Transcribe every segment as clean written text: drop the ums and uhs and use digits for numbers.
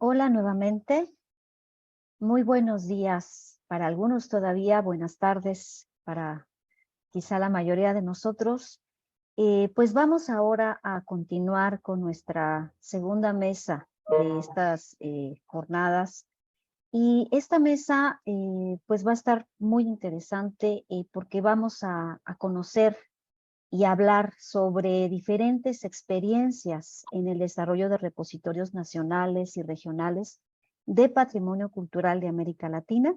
Hola nuevamente, muy buenos días para algunos todavía, buenas tardes para quizá la mayoría de nosotros. Pues vamos ahora a continuar con nuestra segunda mesa de estas jornadas. Y esta mesa pues va a estar muy interesante porque vamos a conocer y hablar sobre diferentes experiencias en el desarrollo de repositorios nacionales y regionales de patrimonio cultural de América Latina,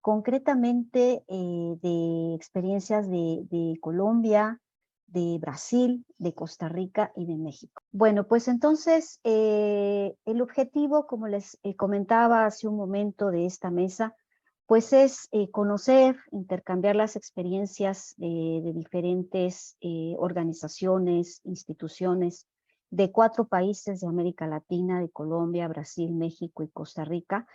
concretamente de experiencias de Colombia, de Brasil, de Costa Rica y de México. Bueno, pues entonces el objetivo, como les comentaba hace un momento de esta mesa, pues es conocer, intercambiar las experiencias de diferentes organizaciones, instituciones de 4 países de América Latina, de Colombia, Brasil, México y Costa Rica,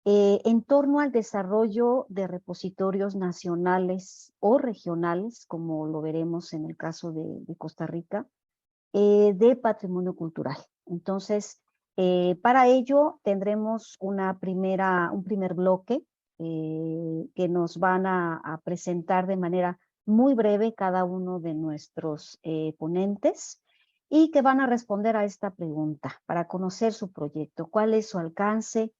en torno al desarrollo de repositorios nacionales o regionales, como lo veremos en el caso de Costa Rica, de patrimonio cultural. Entonces, para ello tendremos un primer bloque que nos van a presentar de manera muy breve cada uno de nuestros ponentes y que van a responder a esta pregunta para conocer su proyecto, cuál es su alcance,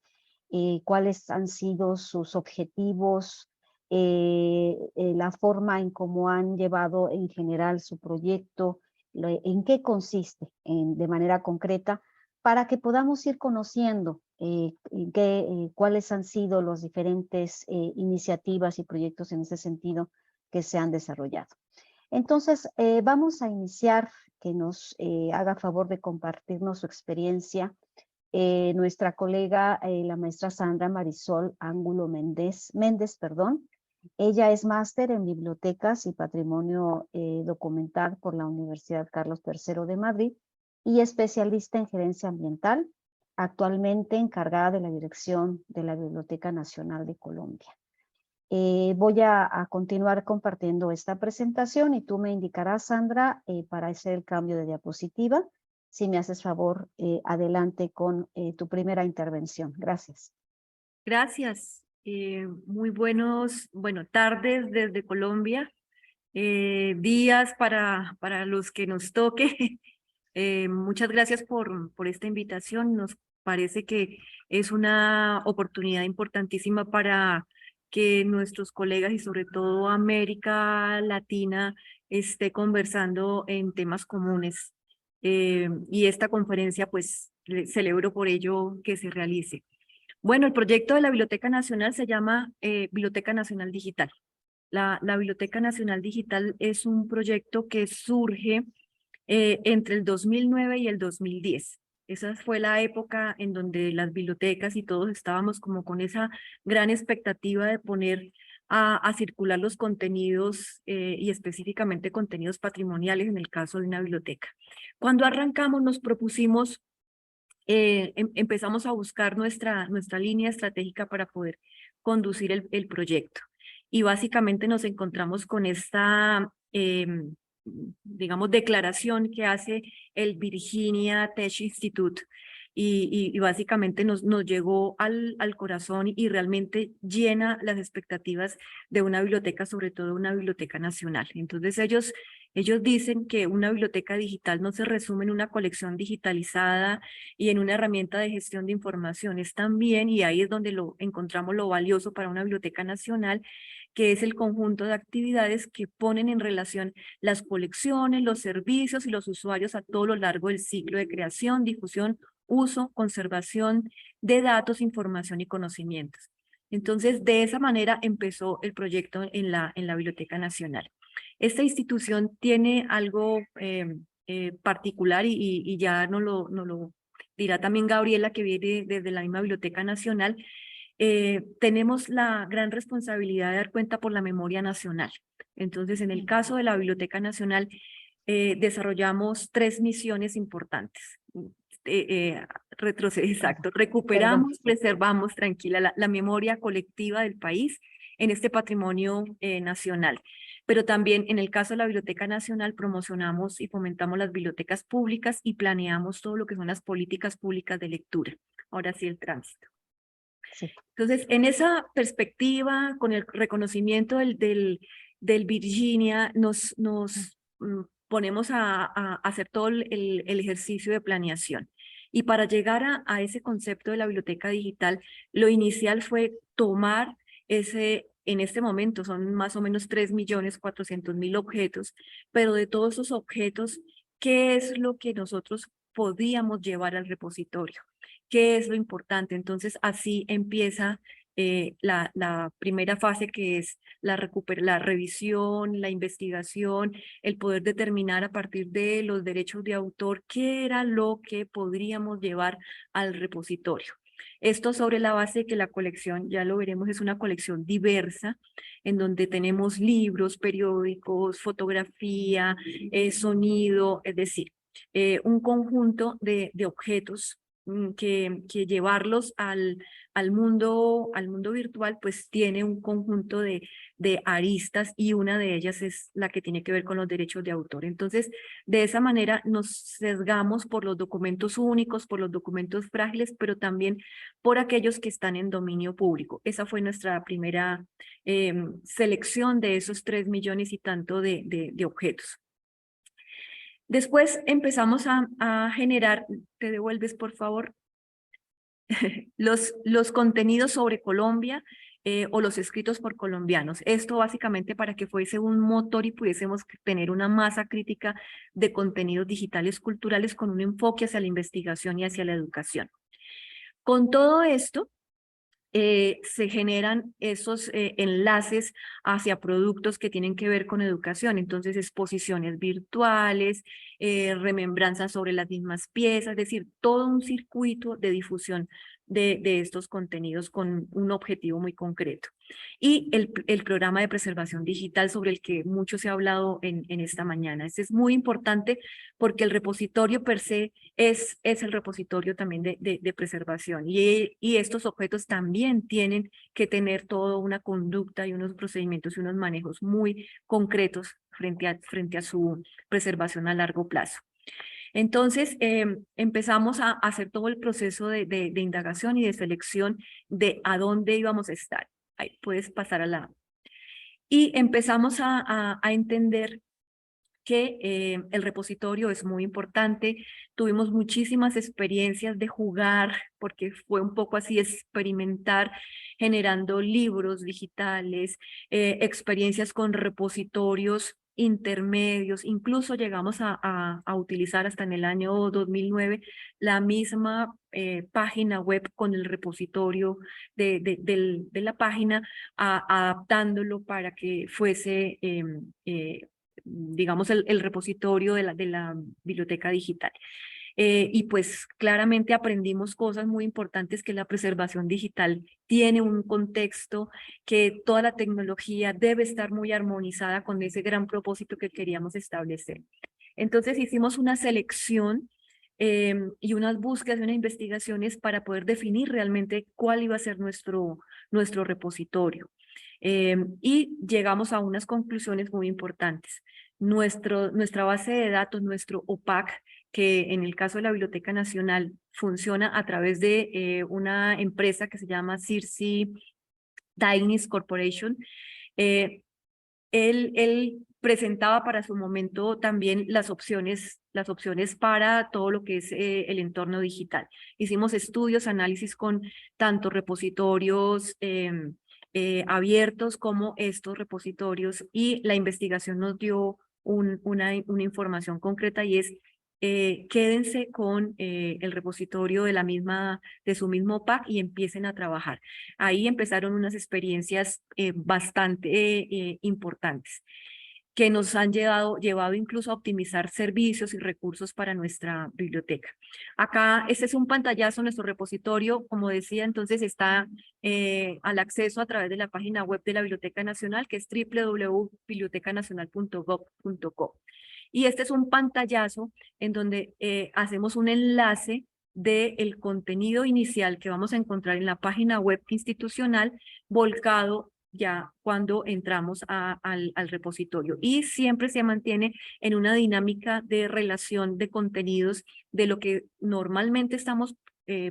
cuáles han sido sus objetivos, la forma en cómo han llevado en general su proyecto, en qué consiste de manera concreta, para que podamos ir conociendo cuáles han sido las diferentes iniciativas y proyectos en ese sentido que se han desarrollado. Entonces, vamos a iniciar, que nos haga favor de compartirnos su experiencia nuestra colega, la maestra Sandra Marisol Ángulo Méndez, perdón. Ella es máster en Bibliotecas y Patrimonio Documental por la Universidad Carlos III de Madrid y especialista en gerencia ambiental, actualmente encargada de la dirección de la Biblioteca Nacional de Colombia. Voy a continuar compartiendo esta presentación y tú me indicarás, Sandra, para hacer el cambio de diapositiva. Si me haces favor, adelante con tu primera intervención. Gracias. Gracias. Muy tardes desde Colombia, días para los que nos toque. Muchas gracias por esta invitación. Nos parece que es una oportunidad importantísima para que nuestros colegas y sobre todo América Latina esté conversando en temas comunes. Y esta conferencia, pues, celebro por ello que se realice. Bueno, el proyecto de la Biblioteca Nacional se llama Biblioteca Nacional Digital. La Biblioteca Nacional Digital es un proyecto que surge entre el 2009 y el 2010. Esa fue la época en donde las bibliotecas y todos estábamos como con esa gran expectativa de poner a circular los contenidos y específicamente contenidos patrimoniales en el caso de una biblioteca. Cuando arrancamos nos propusimos empezamos a buscar nuestra línea estratégica para poder conducir el proyecto. Y básicamente nos encontramos con esta, digamos, declaración que hace el Virginia Tech Institute. Y básicamente nos llegó al corazón y realmente llena las expectativas de una biblioteca, sobre todo una biblioteca nacional. Entonces ellos dicen que una biblioteca digital no se resume en una colección digitalizada y en una herramienta de gestión de información. Es también, y ahí es donde encontramos lo valioso para una biblioteca nacional, que es el conjunto de actividades que ponen en relación las colecciones, los servicios y los usuarios a todo lo largo del ciclo de creación, difusión, uso, conservación de datos, información y conocimientos. Entonces, de esa manera empezó el proyecto en la Biblioteca Nacional. Esta institución tiene algo particular y ya nos lo dirá también Gabriela, que viene desde la misma Biblioteca Nacional. Tenemos la gran responsabilidad de dar cuenta por la memoria nacional. Entonces, en el caso de la Biblioteca Nacional, desarrollamos 3 misiones importantes. Exacto, Perdón. recuperamos, preservamos, tranquila, la memoria colectiva del país en este patrimonio nacional. Pero también en el caso de la Biblioteca Nacional promocionamos y fomentamos las bibliotecas públicas y planeamos todo lo que son las políticas públicas de lectura. Ahora sí, el tránsito. Sí. Entonces, en esa perspectiva, con el reconocimiento del Virginia, nos ponemos a hacer todo el ejercicio de planeación. Y para llegar a ese concepto de la biblioteca digital, lo inicial fue tomar en este momento son más o menos 3.400.000 objetos, pero de todos esos objetos, ¿qué es lo que nosotros podíamos llevar al repositorio? ¿Qué es lo importante? Entonces, así empieza la primera fase, que es la revisión, la investigación, el poder determinar a partir de los derechos de autor qué era lo que podríamos llevar al repositorio. Esto sobre la base de que la colección, ya lo veremos, es una colección diversa, en donde tenemos libros, periódicos, fotografía, sonido, es decir, un conjunto de objetos que llevarlos al mundo virtual, pues tiene un conjunto de aristas, y una de ellas es la que tiene que ver con los derechos de autor. Entonces, de esa manera nos sesgamos por los documentos únicos, por los documentos frágiles, pero también por aquellos que están en dominio público. Esa fue nuestra primera selección de esos 3 millones y tanto de objetos. Después empezamos a generar, te devuelves por favor, los contenidos sobre Colombia o los escritos por colombianos. Esto básicamente para que fuese un motor y pudiésemos tener una masa crítica de contenidos digitales culturales con un enfoque hacia la investigación y hacia la educación. Con todo esto, se generan esos enlaces hacia productos que tienen que ver con educación. Entonces, exposiciones virtuales, remembranzas sobre las mismas piezas, es decir, todo un circuito de difusión de estos contenidos con un objetivo muy concreto. Y el programa de preservación digital, sobre el que mucho se ha hablado en esta mañana. Este es muy importante porque el repositorio per se es el repositorio también de preservación, y estos objetos también tienen que tener toda una conducta y unos procedimientos y unos manejos muy concretos frente a su preservación a largo plazo. Entonces, empezamos a hacer todo el proceso de indagación y de selección de a dónde íbamos a estar. Ahí puedes pasar a la... Y empezamos a entender que el repositorio es muy importante. Tuvimos muchísimas experiencias de jugar, porque fue un poco así, experimentar, generando libros digitales, experiencias con repositorios intermedios. Incluso llegamos a utilizar hasta en el año 2009 la misma página web con el repositorio de la página, adaptándolo para que fuese digamos, el repositorio de la biblioteca digital. Y pues claramente aprendimos cosas muy importantes, que la preservación digital tiene un contexto, que toda la tecnología debe estar muy armonizada con ese gran propósito que queríamos establecer. Entonces hicimos una selección y unas búsquedas y unas investigaciones para poder definir realmente cuál iba a ser nuestro repositorio. Y llegamos a unas conclusiones muy importantes. Nuestra base de datos, nuestro OPAC, que en el caso de la Biblioteca Nacional funciona a través de una empresa que se llama Circe Dynix Corporation, él presentaba para su momento también las opciones para todo lo que es el entorno digital. Hicimos estudios, análisis con tanto repositorios abiertos como estos repositorios, y la investigación nos dio una información concreta, y es quédense con el repositorio de su mismo PAC y empiecen a trabajar. Ahí empezaron unas experiencias bastante importantes, que nos han llevado incluso a optimizar servicios y recursos para nuestra biblioteca. Acá, este es un pantallazo. Nuestro repositorio, como decía, entonces está al acceso a través de la página web de la Biblioteca Nacional, que es www.bibliotecanacional.gov.co. Y este es un pantallazo en donde hacemos un enlace del contenido inicial que vamos a encontrar en la página web institucional, volcado ya cuando entramos al repositorio. Y siempre se mantiene en una dinámica de relación de contenidos de lo que normalmente estamos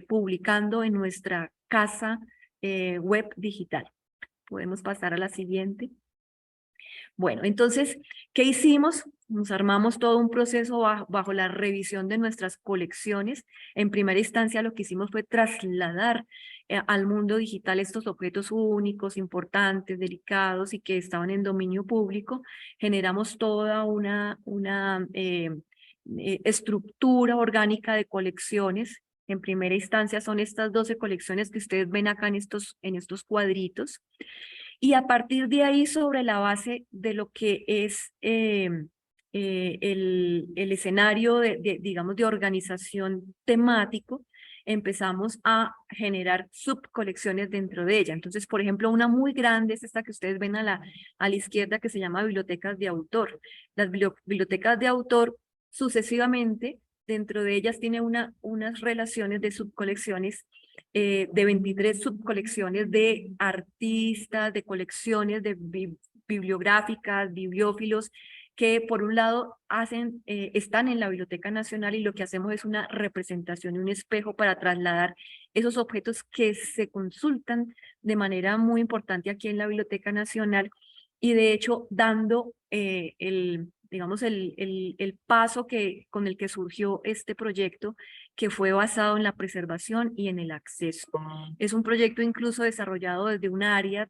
publicando en nuestra casa web digital. Podemos pasar a la siguiente. Bueno, entonces, ¿qué hicimos? Nos armamos todo un proceso bajo la revisión de nuestras colecciones. En primera instancia, lo que hicimos fue trasladar al mundo digital estos objetos únicos, importantes, delicados y que estaban en dominio público. Generamos toda una estructura orgánica de colecciones. En primera instancia son estas 12 colecciones que ustedes ven acá en estos cuadritos. Y a partir de ahí, sobre la base de lo que es el escenario digamos, de organización temático, empezamos a generar subcolecciones dentro de ella. Entonces, por ejemplo, una muy grande es esta que ustedes ven a la izquierda, que se llama bibliotecas de autor. Las bibliotecas de autor, sucesivamente, dentro de ellas tiene unas relaciones de subcolecciones de 23 subcolecciones de artistas, de colecciones de bibliográficas, bibliófilos, que por un lado están en la Biblioteca Nacional y lo que hacemos es una representación y un espejo para trasladar esos objetos que se consultan de manera muy importante aquí en la Biblioteca Nacional y de hecho dando digamos, el paso con el que surgió este proyecto, que fue basado en la preservación y en el acceso. Es un proyecto incluso desarrollado desde un área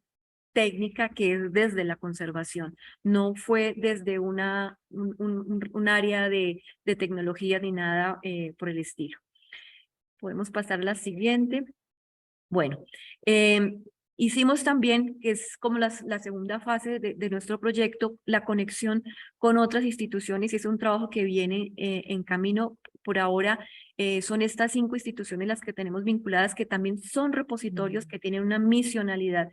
técnica que es desde la conservación, no fue desde un área de tecnología ni nada por el estilo. Podemos pasar a la siguiente. Bueno, hicimos también, que es como la segunda fase de nuestro proyecto, la conexión con otras instituciones, y es un trabajo que viene en camino. Por ahora son estas 5 instituciones las que tenemos vinculadas, que también son repositorios que tienen una misionalidad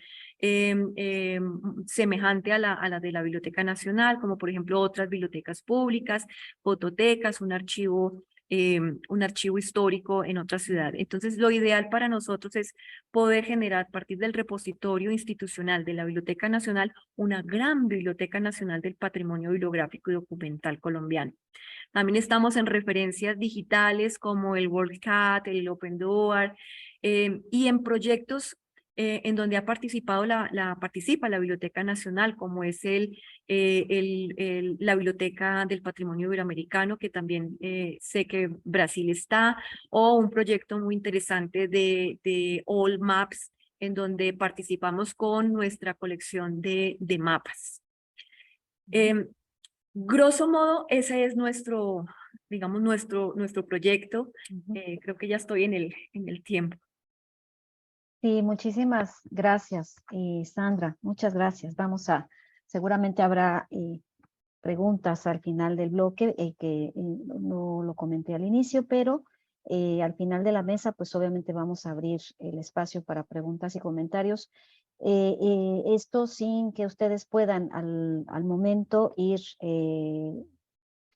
semejante a la de la Biblioteca Nacional, como por ejemplo otras bibliotecas públicas, fototecas, un archivo histórico en otra ciudad. Entonces, lo ideal para nosotros es poder generar a partir del repositorio institucional de la Biblioteca Nacional una gran Biblioteca Nacional del Patrimonio Bibliográfico y Documental colombiano. También estamos en referencias digitales como el WorldCat, el Open Door, y en proyectos en donde ha participado participa la Biblioteca Nacional, como es la Biblioteca del Patrimonio Iberoamericano, que también sé que Brasil está, o un proyecto muy interesante de All Maps, en donde participamos con nuestra colección de mapas. Grosso modo, ese es digamos, nuestro proyecto. Creo que ya estoy en el tiempo. Sí, muchísimas gracias, Sandra. Muchas gracias. Seguramente habrá preguntas al final del bloque, que no lo comenté al inicio, pero al final de la mesa, pues obviamente vamos a abrir el espacio para preguntas y comentarios. Esto sin que ustedes puedan al momento ir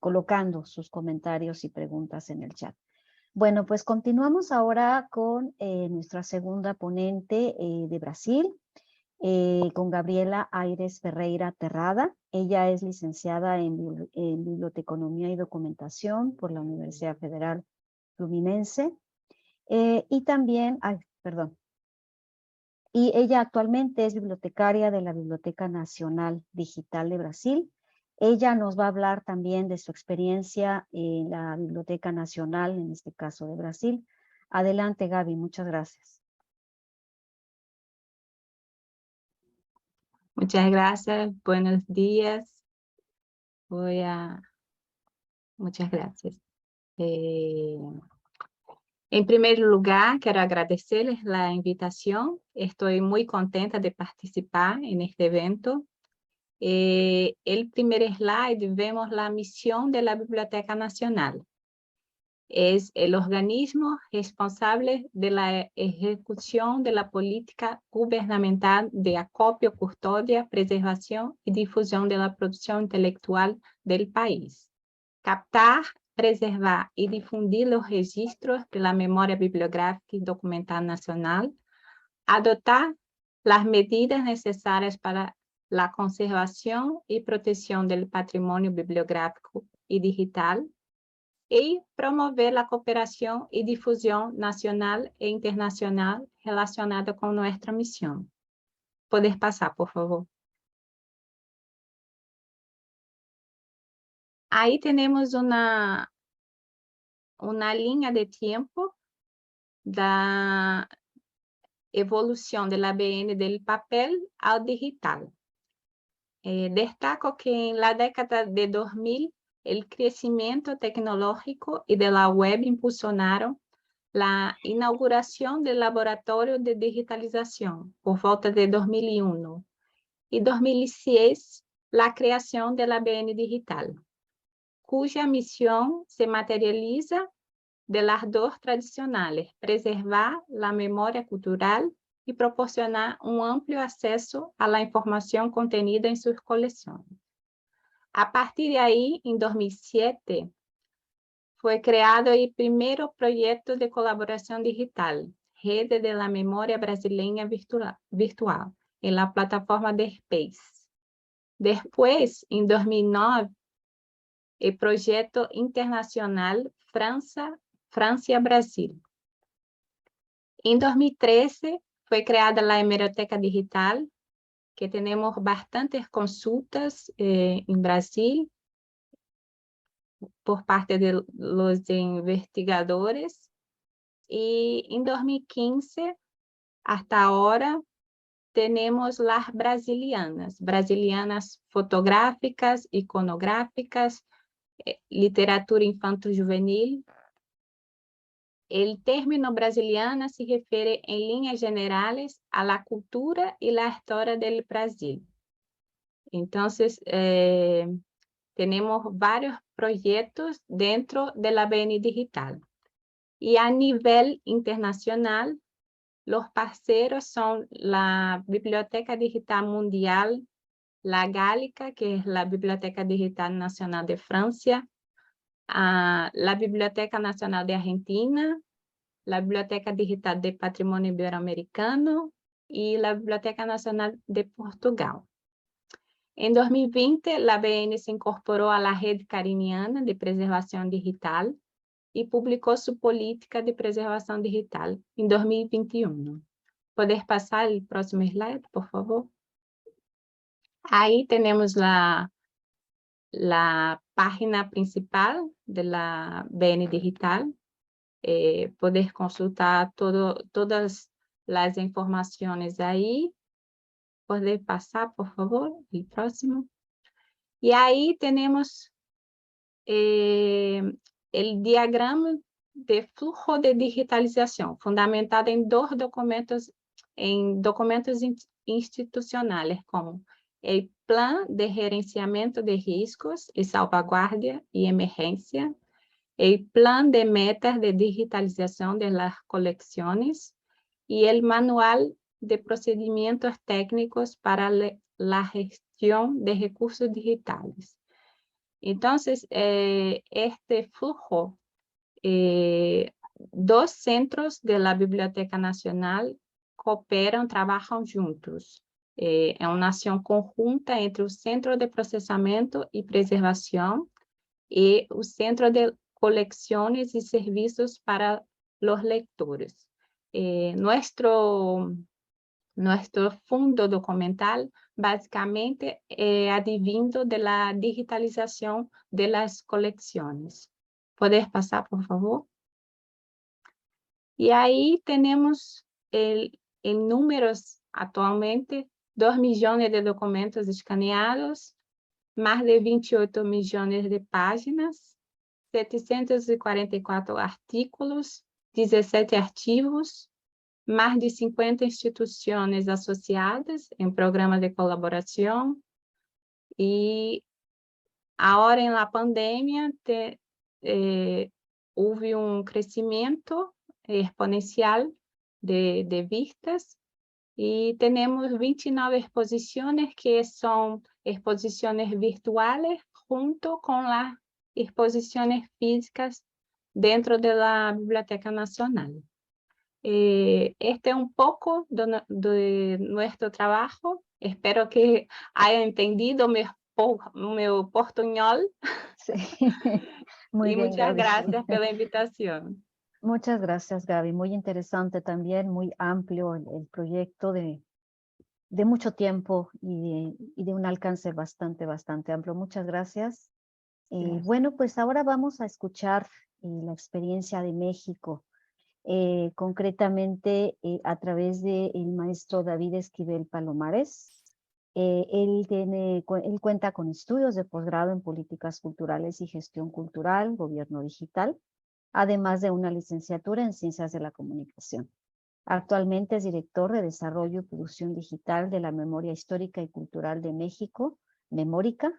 colocando sus comentarios y preguntas en el chat. Bueno, pues continuamos ahora con nuestra segunda ponente de Brasil, con Gabriela Aires Ferreira Terrada. Ella es licenciada en Biblioteconomía y Documentación por la Universidad Federal Fluminense. Y también, y ella actualmente es bibliotecaria de la Biblioteca Nacional Digital de Brasil. Ella nos va a hablar también de su experiencia en la Biblioteca Nacional, en este caso de Brasil. Adelante, Gaby, muchas gracias. Muchas gracias, buenos días. Muchas gracias. En primer lugar, quiero agradecerles la invitación. Estoy muy contenta de participar en este evento. El primer slide, vemos la misión de la Biblioteca Nacional. Es el organismo responsable de la ejecución de la política gubernamental de acopio, custodia, preservación y difusión de la producción intelectual del país. Captar, preservar y difundir los registros de la memoria bibliográfica y documental nacional. Adoptar las medidas necesarias para la conservación y protección del patrimonio bibliográfico y digital, y promover la cooperación y difusión nacional e internacional relacionada con nuestra misión. ¿Puedes pasar, por favor? Ahí tenemos una línea de tiempo da evolución del ABN del papel al digital. Destaco que en la década de 2000 el crecimiento tecnológico y de la web impulsionaron la inauguración del laboratorio de digitalización por volta de 2001 y 2006 la creación del ABN Digital, cuya misión se materializa de las dos tradicionales, preservar la memoria cultural y proporcionar un amplio acceso a la información contenida en sus colecciones. A partir de ahí, en 2007, fue creado el primer proyecto de colaboración digital, Rede de la Memoria Brasileña Virtual, en la plataforma de Space. Después, en 2009, el proyecto internacional Francia-Brasil. En 2013 fue creada la Hemeroteca Digital, que tenemos bastantes consultas en Brasil por parte de los investigadores. Y en 2015, hasta ahora, tenemos las brasilianas fotográficas, iconográficas, literatura infanto-juvenil. El término brasiliana se refiere en líneas generales a la cultura y la historia del Brasil. Entonces, tenemos varios proyectos dentro de la ABN Digital. Y a nivel internacional, los parceros son la Biblioteca Digital Mundial, la Gálica, que es la Biblioteca Digital Nacional de Francia, la Biblioteca Nacional de Argentina, la Biblioteca Digital de Patrimonio Iberoamericano y la Biblioteca Nacional de Portugal. En 2020, la ABN se incorporó a la Red Cariniana de Preservación Digital y publicó su política de preservación digital en 2021. ¿Puedes pasar el próximo slide, por favor? Ahí tenemos la página principal de la BN Digital. Puedes consultar todas las informaciones ahí. Puedes pasar, por favor, el próximo. Y ahí tenemos el diagrama de flujo de digitalización, fundamentado en documentos institucionales, como el Plan de Gerenciamiento de Riscos y Salvaguardia y Emergencia, el Plan de Metas de Digitalización de las Colecciones y el Manual de Procedimientos Técnicos para la Gestión de Recursos Digitales. Entonces, este flujo, dos centros de la Biblioteca Nacional cooperam, trabalham juntos. É uma ação conjunta entre o Centro de Processamento e Preservação e o Centro de Colecciones y Servicios para los Lectores. Nuestro fundo documental básicamente advindo de la digitalización de las colecciones. ¿Puedes pasar, por favor? Y ahí tenemos en números actualmente 2 millones de documentos escaneados, más de 28 millones de páginas, 744 artículos, 17 archivos, más de 50 instituciones asociadas en programas de colaboración. Y ahora en la pandemia hubo un crecimiento exponencial de vistas y tenemos 29 exposiciones que son exposiciones virtuales junto con las exposiciones físicas dentro de la Biblioteca Nacional. Este es un poco de nuestro trabajo. Espero que haya entendido mi portuñol Sí. Muy y bien, muchas Gaby. gracias por la invitación. Muchas gracias, Gaby. Muy interesante también, muy amplio el proyecto de mucho tiempo y de un alcance bastante amplio. Muchas gracias. Gracias. Bueno, pues ahora vamos a escuchar la experiencia de México, concretamente a través del maestro David Esquivel Palomares. Él cuenta con estudios de posgrado en políticas culturales y gestión cultural, gobierno digital, además de una licenciatura en ciencias de la comunicación. Actualmente es director de desarrollo y producción digital de la Memoria Histórica y Cultural de México, Memórica.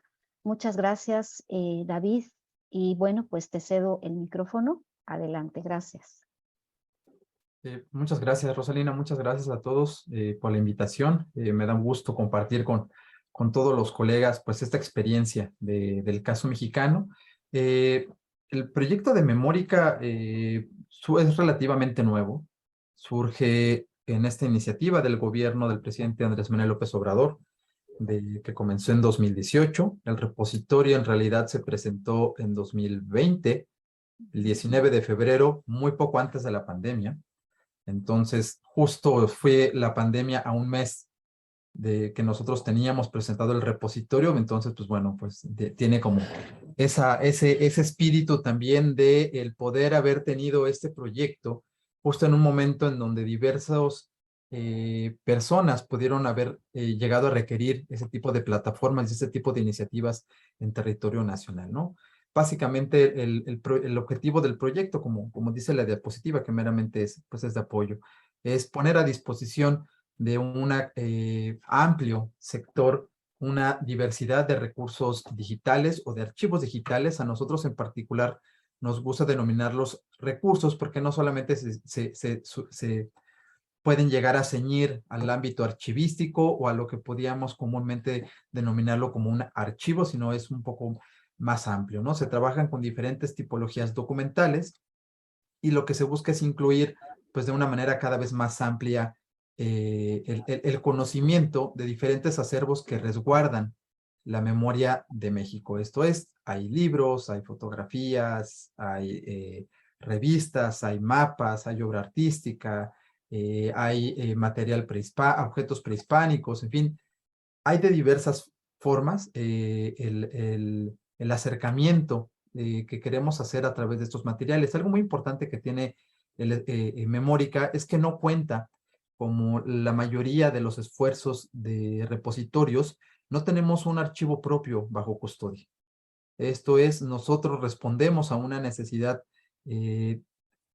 Muchas gracias, David. Y bueno, pues te cedo el micrófono. Adelante, gracias. Muchas gracias, Rosalina. Muchas gracias a todos por la invitación. Me da un gusto compartir con todos los colegas pues esta experiencia del caso mexicano. El proyecto de Memórica es relativamente nuevo. Surge en esta iniciativa del gobierno del presidente Andrés Manuel López Obrador, que comenzó en 2018. El repositorio en realidad se presentó en 2020, el 19 de febrero, muy poco antes de la pandemia. Entonces, justo fue la pandemia a un mes de que nosotros teníamos presentado el repositorio. Entonces, pues bueno, pues tiene como ese espíritu también de el poder haber tenido este proyecto justo en un momento en donde diversas personas pudieron haber llegado a requerir ese tipo de plataformas y ese tipo de iniciativas en territorio nacional, ¿no? Básicamente el objetivo del proyecto, como dice la diapositiva, que meramente pues es de apoyo, es poner a disposición de un amplio sector una diversidad de recursos digitales o de archivos digitales. A nosotros en particular nos gusta denominarlos recursos porque no solamente se pueden llegar a ceñir al ámbito archivístico o a lo que podíamos comúnmente denominarlo como un archivo, sino es un poco más amplio, ¿no? Se trabajan con diferentes tipologías documentales y lo que se busca es incluir, pues de una manera cada vez más amplia, el conocimiento de diferentes acervos que resguardan la memoria de México. Esto es, hay libros, hay fotografías, hay revistas, hay mapas, hay obra artística, hay material objetos prehispánicos, en fin, hay de diversas formas el acercamiento que queremos hacer a través de estos materiales. Algo muy importante que tiene Memórica es que no cuenta, como la mayoría de los esfuerzos de repositorios, no tenemos un archivo propio bajo custodia. Esto es, nosotros respondemos a una necesidad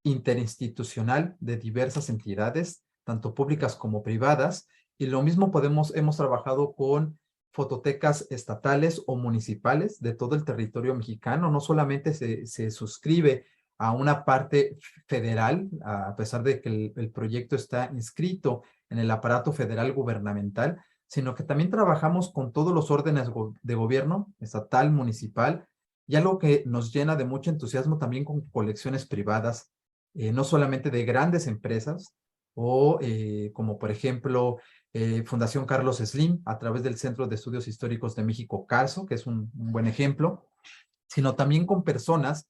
interinstitucional de diversas entidades, tanto públicas como privadas, y lo mismo hemos trabajado con fototecas estatales o municipales de todo el territorio mexicano. No solamente se suscribe a una parte federal, a pesar de que el proyecto está inscrito en el aparato federal gubernamental, sino que también trabajamos con todos los órdenes de gobierno, estatal, municipal, y algo que nos llena de mucho entusiasmo también con colecciones privadas, no solamente de grandes empresas, o como por ejemplo Fundación Carlos Slim, a través del Centro de Estudios Históricos de México, CARSO, que es un buen ejemplo, sino también con personas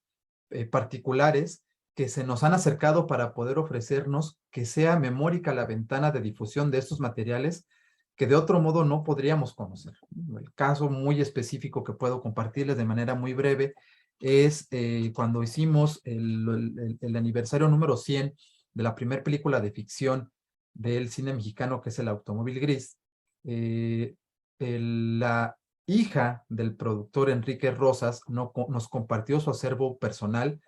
particulares que se nos han acercado para poder ofrecernos que sea Memórica la ventana de difusión de estos materiales que de otro modo no podríamos conocer. El caso muy específico que puedo compartirles de manera muy breve es cuando hicimos el aniversario número 100 de la primera película de ficción del cine mexicano, que es El Automóvil Gris. La hija del productor Enrique Rosas nos compartió su acervo personal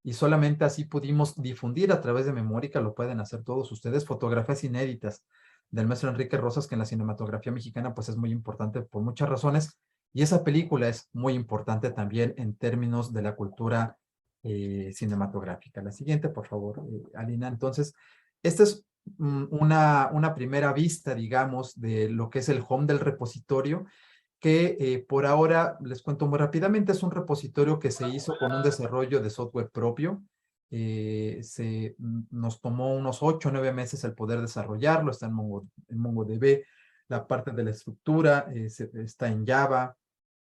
y solamente así pudimos difundir a través de Memórica, lo pueden hacer todos ustedes, fotografías inéditas del maestro Enrique Rosas, que en la cinematografía mexicana pues es muy importante por muchas razones, y esa película es muy importante también en términos de la cultura cinematográfica. La siguiente, por favor, Alina. Entonces, esta es una primera vista, digamos, de lo que es el home del repositorio, que por ahora, les cuento muy rápidamente, es un repositorio que se hizo con un desarrollo de software propio. Nos tomó unos 8 o 9 meses el poder desarrollarlo. Está en MongoDB. La parte de la estructura está en Java.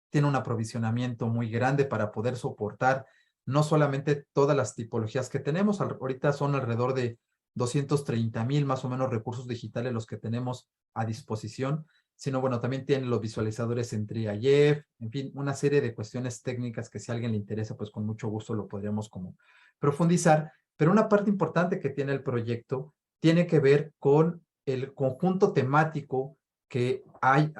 Tiene un aprovisionamiento muy grande para poder soportar no solamente todas las tipologías que tenemos. Ahorita son alrededor de 230,000 más o menos recursos digitales los que tenemos a disposición, sino bueno, también tiene los visualizadores en TRIAIEF, en fin, una serie de cuestiones técnicas que si a alguien le interesa, pues con mucho gusto lo podríamos como profundizar. Pero una parte importante que tiene el proyecto tiene que ver con el conjunto temático que hay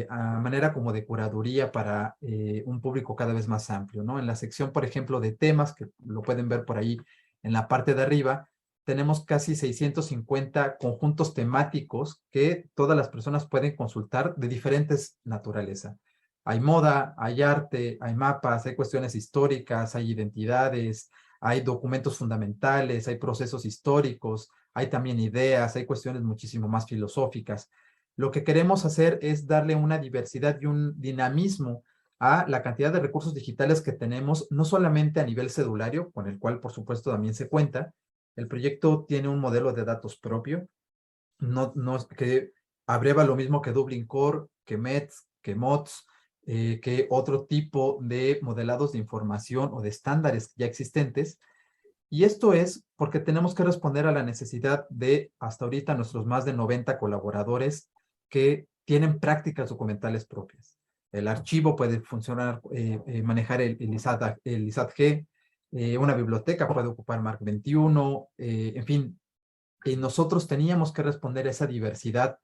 a manera como de curaduría para un público cada vez más amplio, ¿no? En la sección, por ejemplo, de temas, que lo pueden ver por ahí en la parte de arriba, tenemos casi 650 conjuntos temáticos que todas las personas pueden consultar de diferentes naturaleza. Hay moda, hay arte, hay mapas, hay cuestiones históricas, hay identidades, hay documentos fundamentales, hay procesos históricos, hay también ideas, hay cuestiones muchísimo más filosóficas. Lo que queremos hacer es darle una diversidad y un dinamismo a la cantidad de recursos digitales que tenemos, no solamente a nivel cedulario, con el cual por supuesto también se cuenta. El proyecto tiene un modelo de datos propio, que abreva lo mismo que Dublin Core, que METS, que MODS, que otro tipo de modelados de información o de estándares ya existentes. Y esto es porque tenemos que responder a la necesidad de, hasta ahorita, nuestros más de 90 colaboradores que tienen prácticas documentales propias. El archivo puede funcionar, manejar el ISAT-G, una biblioteca puede ocupar Mark 21, en fin, y nosotros teníamos que responder a esa diversidad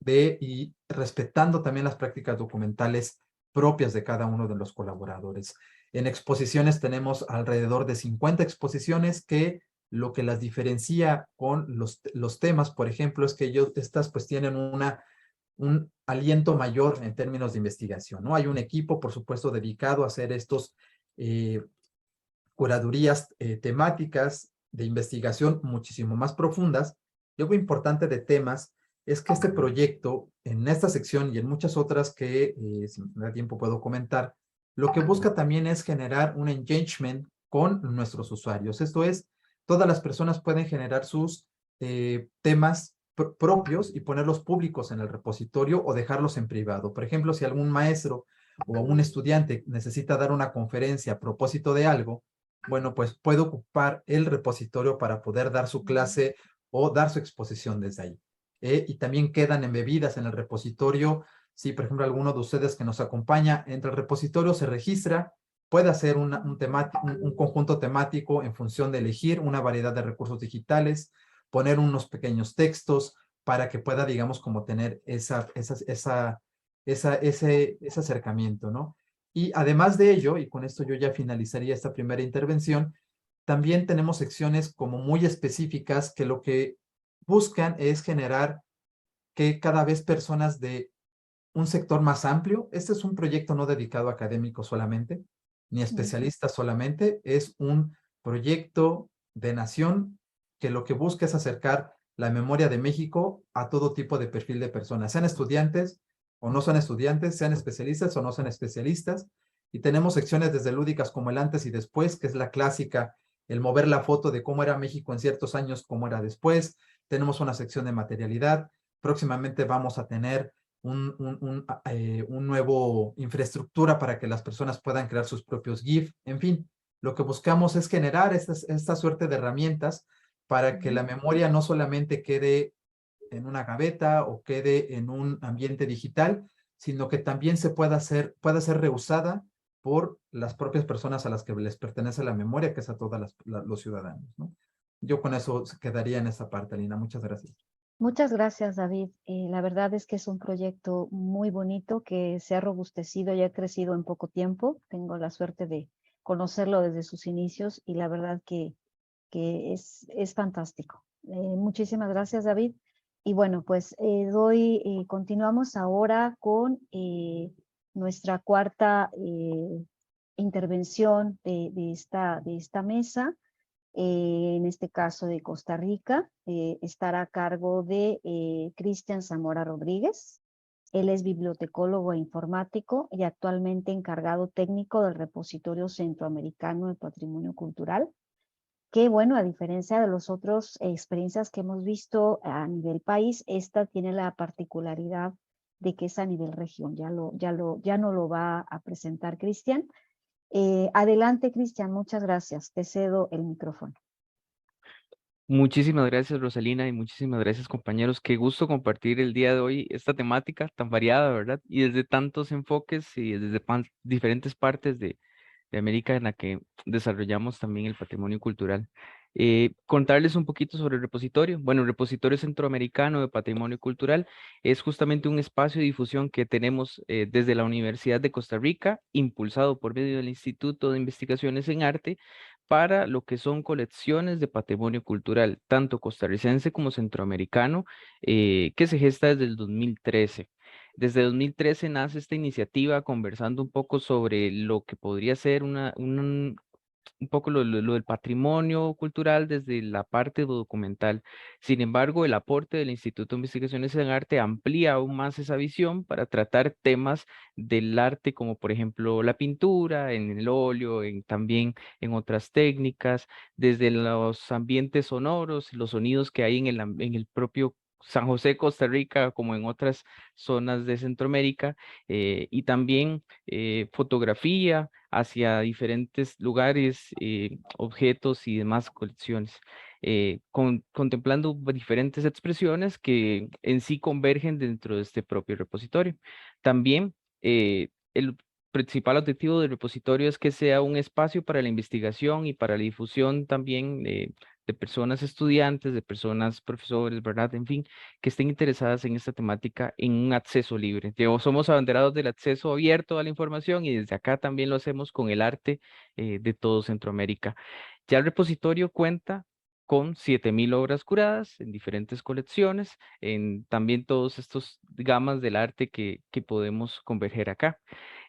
y respetando también las prácticas documentales propias de cada uno de los colaboradores. En exposiciones tenemos alrededor de 50 exposiciones que lo que las diferencia con los temas, por ejemplo, es que estas pues tienen un aliento mayor en términos de investigación, ¿no? Hay un equipo, por supuesto, dedicado a hacer estos curadurías temáticas de investigación muchísimo más profundas. Y algo importante de temas es que este proyecto, en esta sección y en muchas otras que, si me da tiempo, puedo comentar, lo que busca también es generar un engagement con nuestros usuarios. Esto es, todas las personas pueden generar sus temas propios y ponerlos públicos en el repositorio o dejarlos en privado. Por ejemplo, si algún maestro o un estudiante necesita dar una conferencia a propósito de algo, bueno, pues puede ocupar el repositorio para poder dar su clase o dar su exposición desde ahí. Y también quedan embebidas en el repositorio. Si, por ejemplo, alguno de ustedes que nos acompaña entra al repositorio, se registra, puede hacer un conjunto temático en función de elegir una variedad de recursos digitales, poner unos pequeños textos para que pueda, digamos, como tener ese acercamiento, ¿no? Y además de ello, y con esto yo ya finalizaría esta primera intervención, también tenemos secciones como muy específicas que lo que buscan es generar que cada vez personas de un sector más amplio, este es un proyecto no dedicado a académicos solamente, ni especialistas solamente, es un proyecto de nación que lo que busca es acercar la memoria de México a todo tipo de perfil de personas, sean estudiantes o no sean estudiantes, sean especialistas o no sean especialistas, y tenemos secciones desde lúdicas como el antes y después, que es la clásica, el mover la foto de cómo era México en ciertos años, cómo era después. Tenemos una sección de materialidad, próximamente vamos a tener un nuevo infraestructura para que las personas puedan crear sus propios GIF. En fin, lo que buscamos es generar esta suerte de herramientas para que la memoria no solamente quede en una gaveta o quede en un ambiente digital, sino que también pueda ser reusada por las propias personas a las que les pertenece la memoria, que es a todos los ciudadanos, ¿no? Yo con eso quedaría en esa parte, Lina. Muchas gracias. Muchas gracias, David. La verdad es que es un proyecto muy bonito que se ha robustecido y ha crecido en poco tiempo. Tengo la suerte de conocerlo desde sus inicios y la verdad que es fantástico. Muchísimas gracias, David. Y bueno, pues continuamos ahora con nuestra cuarta intervención de esta mesa. En este caso de Costa Rica, estará a cargo de Cristian Zamora Rodríguez. Él es bibliotecólogo e informático y actualmente encargado técnico del Repositorio Centroamericano de Patrimonio Cultural. que bueno, a diferencia de las otras experiencias que hemos visto a nivel país, esta tiene la particularidad de que es a nivel región. Ya no lo va a presentar Cristian. Adelante, Cristian, muchas gracias. Te cedo el micrófono. Muchísimas gracias, Rosalina, y muchísimas gracias, compañeros. Qué gusto compartir el día de hoy esta temática tan variada, ¿verdad? Y desde tantos enfoques y desde diferentes partes de América en la que desarrollamos también el patrimonio cultural. Contarles un poquito sobre el repositorio. Bueno, el Repositorio Centroamericano de Patrimonio Cultural es justamente un espacio de difusión que tenemos desde la Universidad de Costa Rica, impulsado por medio del Instituto de Investigaciones en Arte, para lo que son colecciones de patrimonio cultural, tanto costarricense como centroamericano, que se gesta desde el 2013. Desde 2013 nace esta iniciativa conversando un poco sobre lo que podría ser un poco lo del patrimonio cultural desde la parte documental. Sin embargo, el aporte del Instituto de Investigaciones en Arte amplía aún más esa visión para tratar temas del arte como por ejemplo la pintura, en el óleo, también en otras técnicas, desde los ambientes sonoros, los sonidos que hay en el propio San José, Costa Rica, como en otras zonas de Centroamérica, y también fotografía hacia diferentes lugares, objetos y demás colecciones, contemplando diferentes expresiones que en sí convergen dentro de este propio repositorio. También el principal objetivo del repositorio es que sea un espacio para la investigación y para la difusión también de personas estudiantes, de personas profesores, ¿verdad? En fin, que estén interesadas en esta temática en un acceso libre. Somos abanderados del acceso abierto a la información y desde acá también lo hacemos con el arte de todo Centroamérica. Ya el repositorio cuenta con 7.000 obras curadas en diferentes colecciones, en también todos estos gamas del arte que podemos converger acá.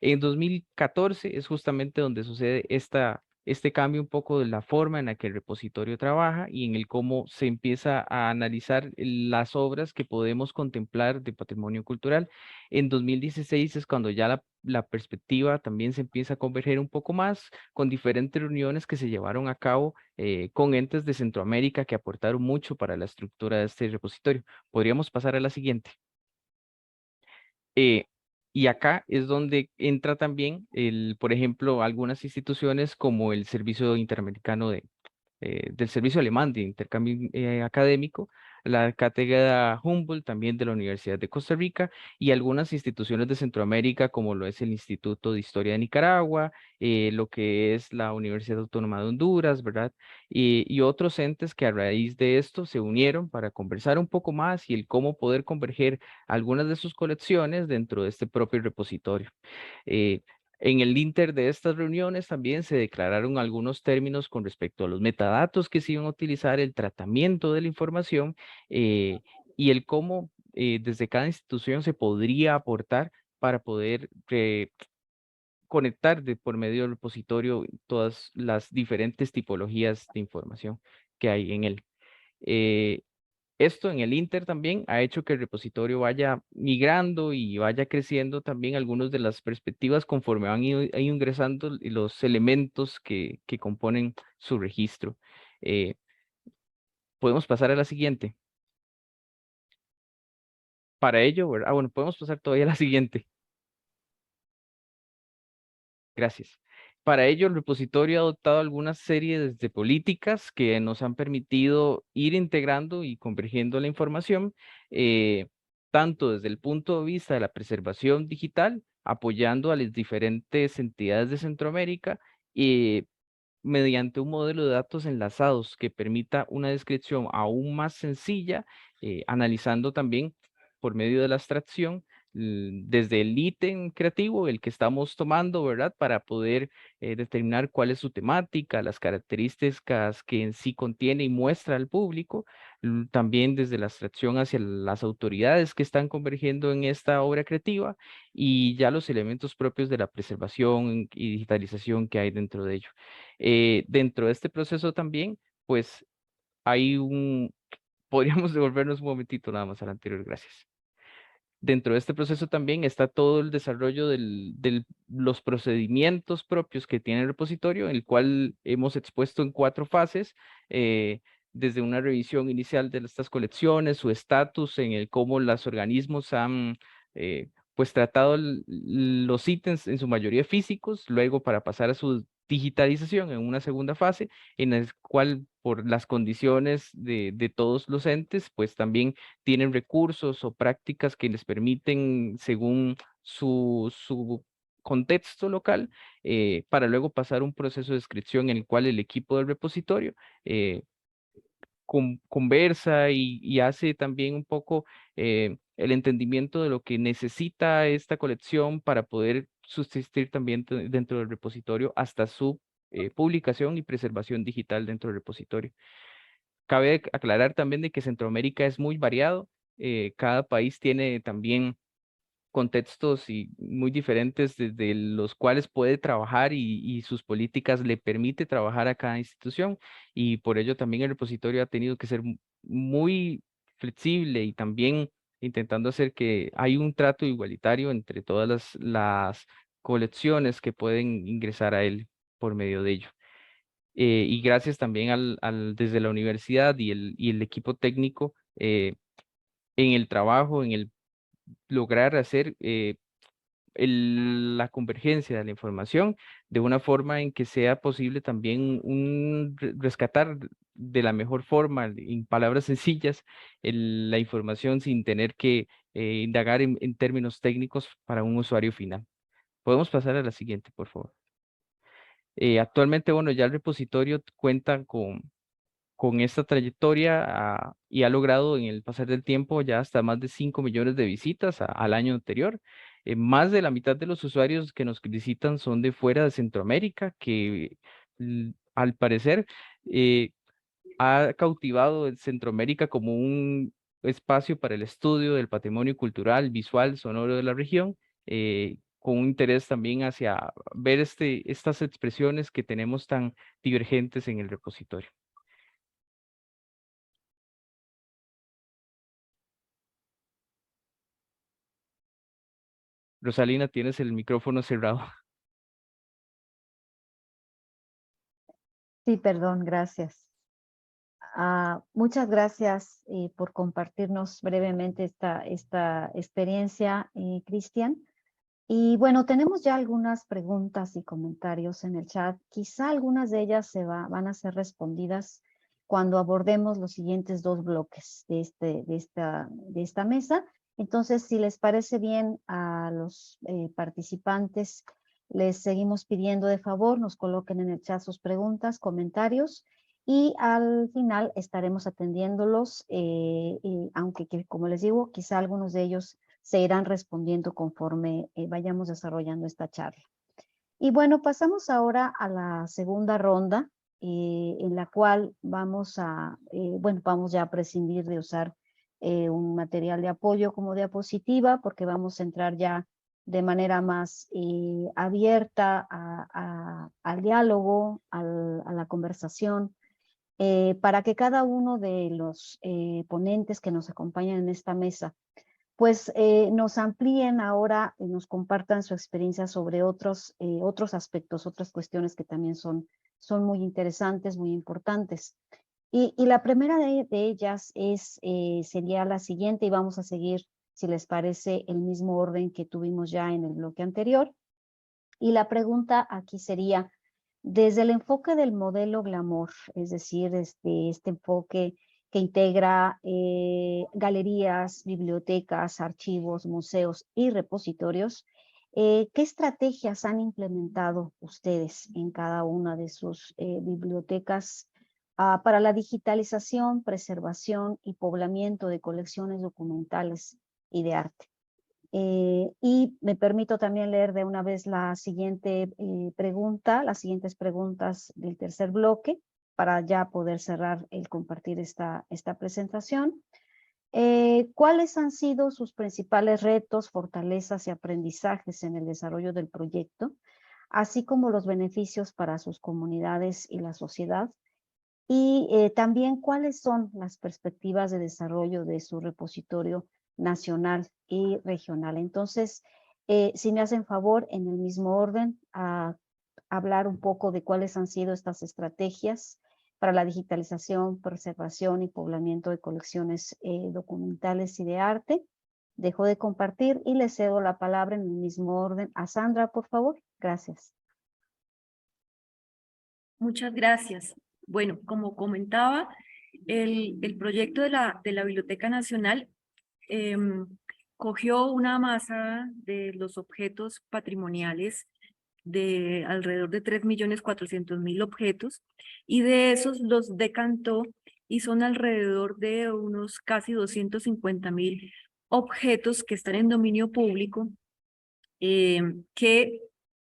En 2014 es justamente donde sucede este cambio un poco de la forma en la que el repositorio trabaja y en el cómo se empieza a analizar las obras que podemos contemplar de patrimonio cultural. En 2016 es cuando ya la perspectiva también se empieza a converger un poco más con diferentes reuniones que se llevaron a cabo con entes de Centroamérica que aportaron mucho para la estructura de este repositorio. Podríamos pasar a la siguiente. Eh, y acá es donde entra también, por ejemplo, algunas instituciones como el Servicio Interamericano del Servicio Alemán de Intercambio Académico, la Cátedra Humboldt también de la Universidad de Costa Rica y algunas instituciones de Centroamérica como lo es el Instituto de Historia de Nicaragua, lo que es la Universidad Autónoma de Honduras, ¿verdad? Y otros entes que a raíz de esto se unieron para conversar un poco más y el cómo poder converger algunas de sus colecciones dentro de este propio repositorio. Eh, en el inter de estas reuniones también se declararon algunos términos con respecto a los metadatos que se iban a utilizar, el tratamiento de la información y el cómo desde cada institución se podría aportar para poder conectar por medio del repositorio todas las diferentes tipologías de información que hay en él. Esto en el Inter también ha hecho que el repositorio vaya migrando y vaya creciendo también algunas de las perspectivas conforme van ido ingresando los elementos que componen su registro. Eh, Podemos pasar a la siguiente. Para ello, bueno, podemos pasar todavía a la siguiente. Gracias. Para ello, el repositorio ha adoptado algunas series de políticas que nos han permitido ir integrando y convergiendo la información, tanto desde el punto de vista de la preservación digital, apoyando a las diferentes entidades de Centroamérica, mediante un modelo de datos enlazados que permita una descripción aún más sencilla, analizando también por medio de la abstracción desde el ítem creativo, el que estamos tomando, ¿verdad? Para poder determinar cuál es su temática, las características que en sí contiene y muestra al público, también desde la abstracción hacia las autoridades que están convergiendo en esta obra creativa y ya los elementos propios de la preservación y digitalización que hay dentro de ello. Dentro de este proceso también, pues hay podríamos devolvernos un momentito nada más al anterior, gracias. Dentro de este proceso también está todo el desarrollo de los procedimientos propios que tiene el repositorio, el cual hemos expuesto en 4 fases, desde una revisión inicial de estas colecciones, su estatus, en el cómo los organismos han pues tratado los ítems en su mayoría físicos, luego para pasar a su digitalización en una segunda fase, en la cual por las condiciones de todos los entes, pues también tienen recursos o prácticas que les permiten, según su contexto local, para luego pasar un proceso de descripción en el cual el equipo del repositorio conversa y hace también un poco el entendimiento de lo que necesita esta colección para poder subsistir también dentro del repositorio hasta su publicación y preservación digital dentro del repositorio. Cabe aclarar también de que Centroamérica es muy variado, cada país tiene también contextos y muy diferentes desde los cuales puede trabajar y sus políticas le permite trabajar a cada institución, y por ello también el repositorio ha tenido que ser muy flexible y también intentando hacer que hay un trato igualitario entre todas las colecciones que pueden ingresar a él por medio de ello. Y gracias también desde la universidad y el equipo técnico en el trabajo, en el lograr hacer la convergencia de la información de una forma en que sea posible también rescatar de la mejor forma, en palabras sencillas, la información sin tener que indagar en términos técnicos para un usuario final. Podemos pasar a la siguiente, por favor. Actualmente, bueno, ya el repositorio cuenta con esta trayectoria y ha logrado en el pasar del tiempo ya hasta más de 5 millones de visitas al año anterior. Más de la mitad de los usuarios que nos visitan son de fuera de Centroamérica, que al parecer ha cautivado en Centroamérica como un espacio para el estudio del patrimonio cultural, visual, sonoro de la región, con un interés también hacia ver estas expresiones que tenemos tan divergentes en el repositorio. Rosalina, tienes el micrófono cerrado. Sí, perdón, gracias. Muchas gracias por compartirnos brevemente esta experiencia, Cristian. Y bueno, tenemos ya algunas preguntas y comentarios en el chat. Quizá algunas de ellas van a ser respondidas cuando abordemos los siguientes 2 bloques de esta mesa. Entonces, si les parece bien a los participantes, les seguimos pidiendo de favor, nos coloquen en el chat sus preguntas, comentarios, y al final estaremos atendiéndolos, aunque como les digo, quizá algunos de ellos se irán respondiendo conforme vayamos desarrollando esta charla. Y bueno, pasamos ahora a la segunda ronda, en la cual vamos ya a prescindir de usar un material de apoyo como diapositiva, porque vamos a entrar ya de manera más abierta al diálogo, a la conversación, para que cada uno de los ponentes que nos acompañan en esta mesa pues nos amplíen ahora y nos compartan su experiencia sobre otros aspectos, otras cuestiones que también son muy interesantes, muy importantes. Y la primera de ellas sería la siguiente, y vamos a seguir, si les parece, el mismo orden que tuvimos ya en el bloque anterior. Y la pregunta aquí sería, desde el enfoque del modelo Glamour, es decir, este enfoque que integra galerías, bibliotecas, archivos, museos y repositorios, ¿qué estrategias han implementado ustedes en cada una de sus bibliotecas para la digitalización, preservación y poblamiento de colecciones documentales y de arte? Y me permito también leer de una vez la siguiente pregunta, las siguientes preguntas del tercer bloque, para ya poder cerrar el compartir esta presentación. ¿Cuáles han sido sus principales retos, fortalezas y aprendizajes en el desarrollo del proyecto, así como los beneficios para sus comunidades y la sociedad? Y también, ¿cuáles son las perspectivas de desarrollo de su repositorio nacional y regional. Entonces, si me hacen favor, en el mismo orden, a hablar un poco de cuáles han sido estas estrategias para la digitalización, preservación y poblamiento de colecciones documentales y de arte. Dejo de compartir y le cedo la palabra en el mismo orden a Sandra, por favor. Gracias. Muchas gracias. Bueno, como comentaba, el proyecto de la Biblioteca Nacional cogió una masa de los objetos patrimoniales de alrededor de 3.400.000 objetos, y de esos los decantó y son alrededor de unos casi 250.000 objetos que están en dominio público que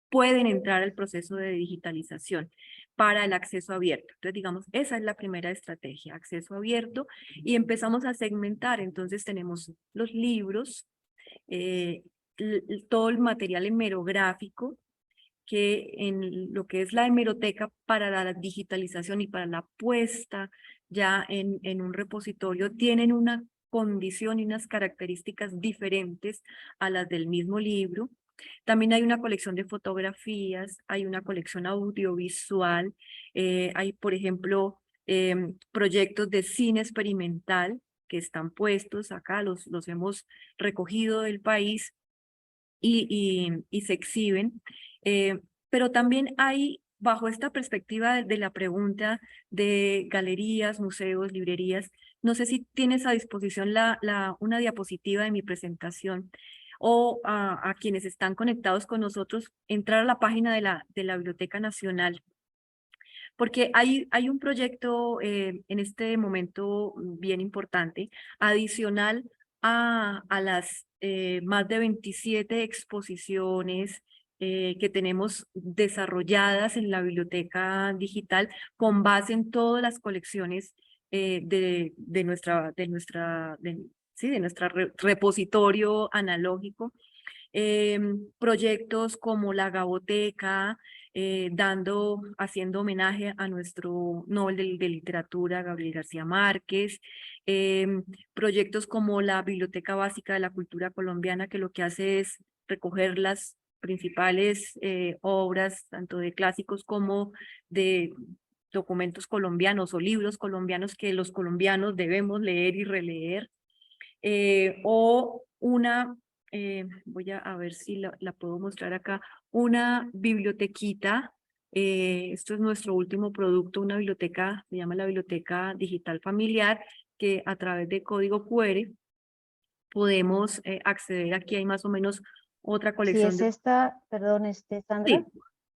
pueden entrar al proceso de digitalización para el acceso abierto. Entonces, digamos, esa es la primera estrategia, acceso abierto, y empezamos a segmentar. Entonces tenemos los libros, todo el material hemerográfico, que en lo que es la hemeroteca para la digitalización y para la puesta ya en un repositorio tienen una condición y unas características diferentes a las del mismo libro. También hay una colección de fotografías, hay una colección audiovisual, hay, por ejemplo, proyectos de cine experimental que están puestos acá, los hemos recogido del país y se exhiben. Pero también hay, bajo esta perspectiva de la pregunta de galerías, museos, librerías, no sé si tienes a disposición una diapositiva de mi presentación, o a quienes están conectados con nosotros, entrar a la página de la Biblioteca Nacional, porque hay un proyecto en este momento bien importante, adicional a las más de 27 exposiciones que tenemos desarrolladas en la biblioteca digital con base en todas las colecciones de nuestra repositorio analógico. Proyectos como la Gaboteca, haciendo homenaje a nuestro Nobel de Literatura, Gabriel García Márquez, proyectos como la Biblioteca Básica de la Cultura Colombiana, que lo que hace es recoger las principales obras, tanto de clásicos como de documentos colombianos o libros colombianos que los colombianos debemos leer y releer. O una, voy a ver si la puedo mostrar acá, una bibliotequita. Esto es nuestro último producto, una biblioteca, se llama la Biblioteca Digital Familiar, que a través de código QR podemos acceder. Aquí hay más o menos otra Si colección es de... esta, perdón, Sandra. Sí,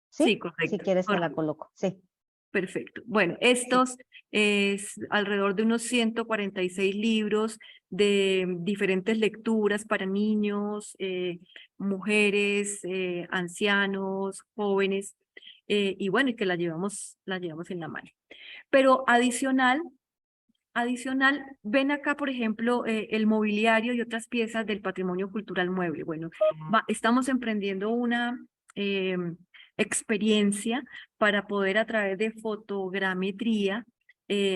¿Sí? sí, Si correcto. quieres te la correcto. coloco. Sí. Perfecto. Bueno, estos es alrededor de unos 146 libros de diferentes lecturas para niños, mujeres, ancianos, jóvenes, y bueno, y que la llevamos en la mano. Pero adicional, ven acá, por ejemplo, el mobiliario y otras piezas del patrimonio cultural mueble. Bueno, estamos emprendiendo una experiencia para poder, a través de fotogrametría,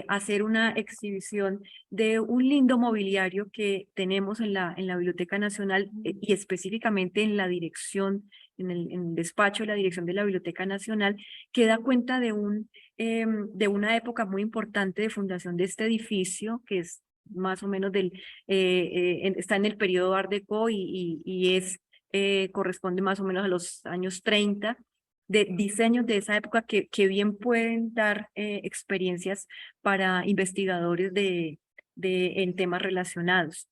hacer una exhibición de un lindo mobiliario que tenemos en la Biblioteca Nacional y específicamente en la dirección, en el despacho de la dirección de la Biblioteca Nacional, que da cuenta de una época muy importante de fundación de este edificio, que es más o menos está en el periodo Art Deco y corresponde más o menos a los años 30, de diseños de esa época que bien pueden dar experiencias para investigadores en temas relacionados.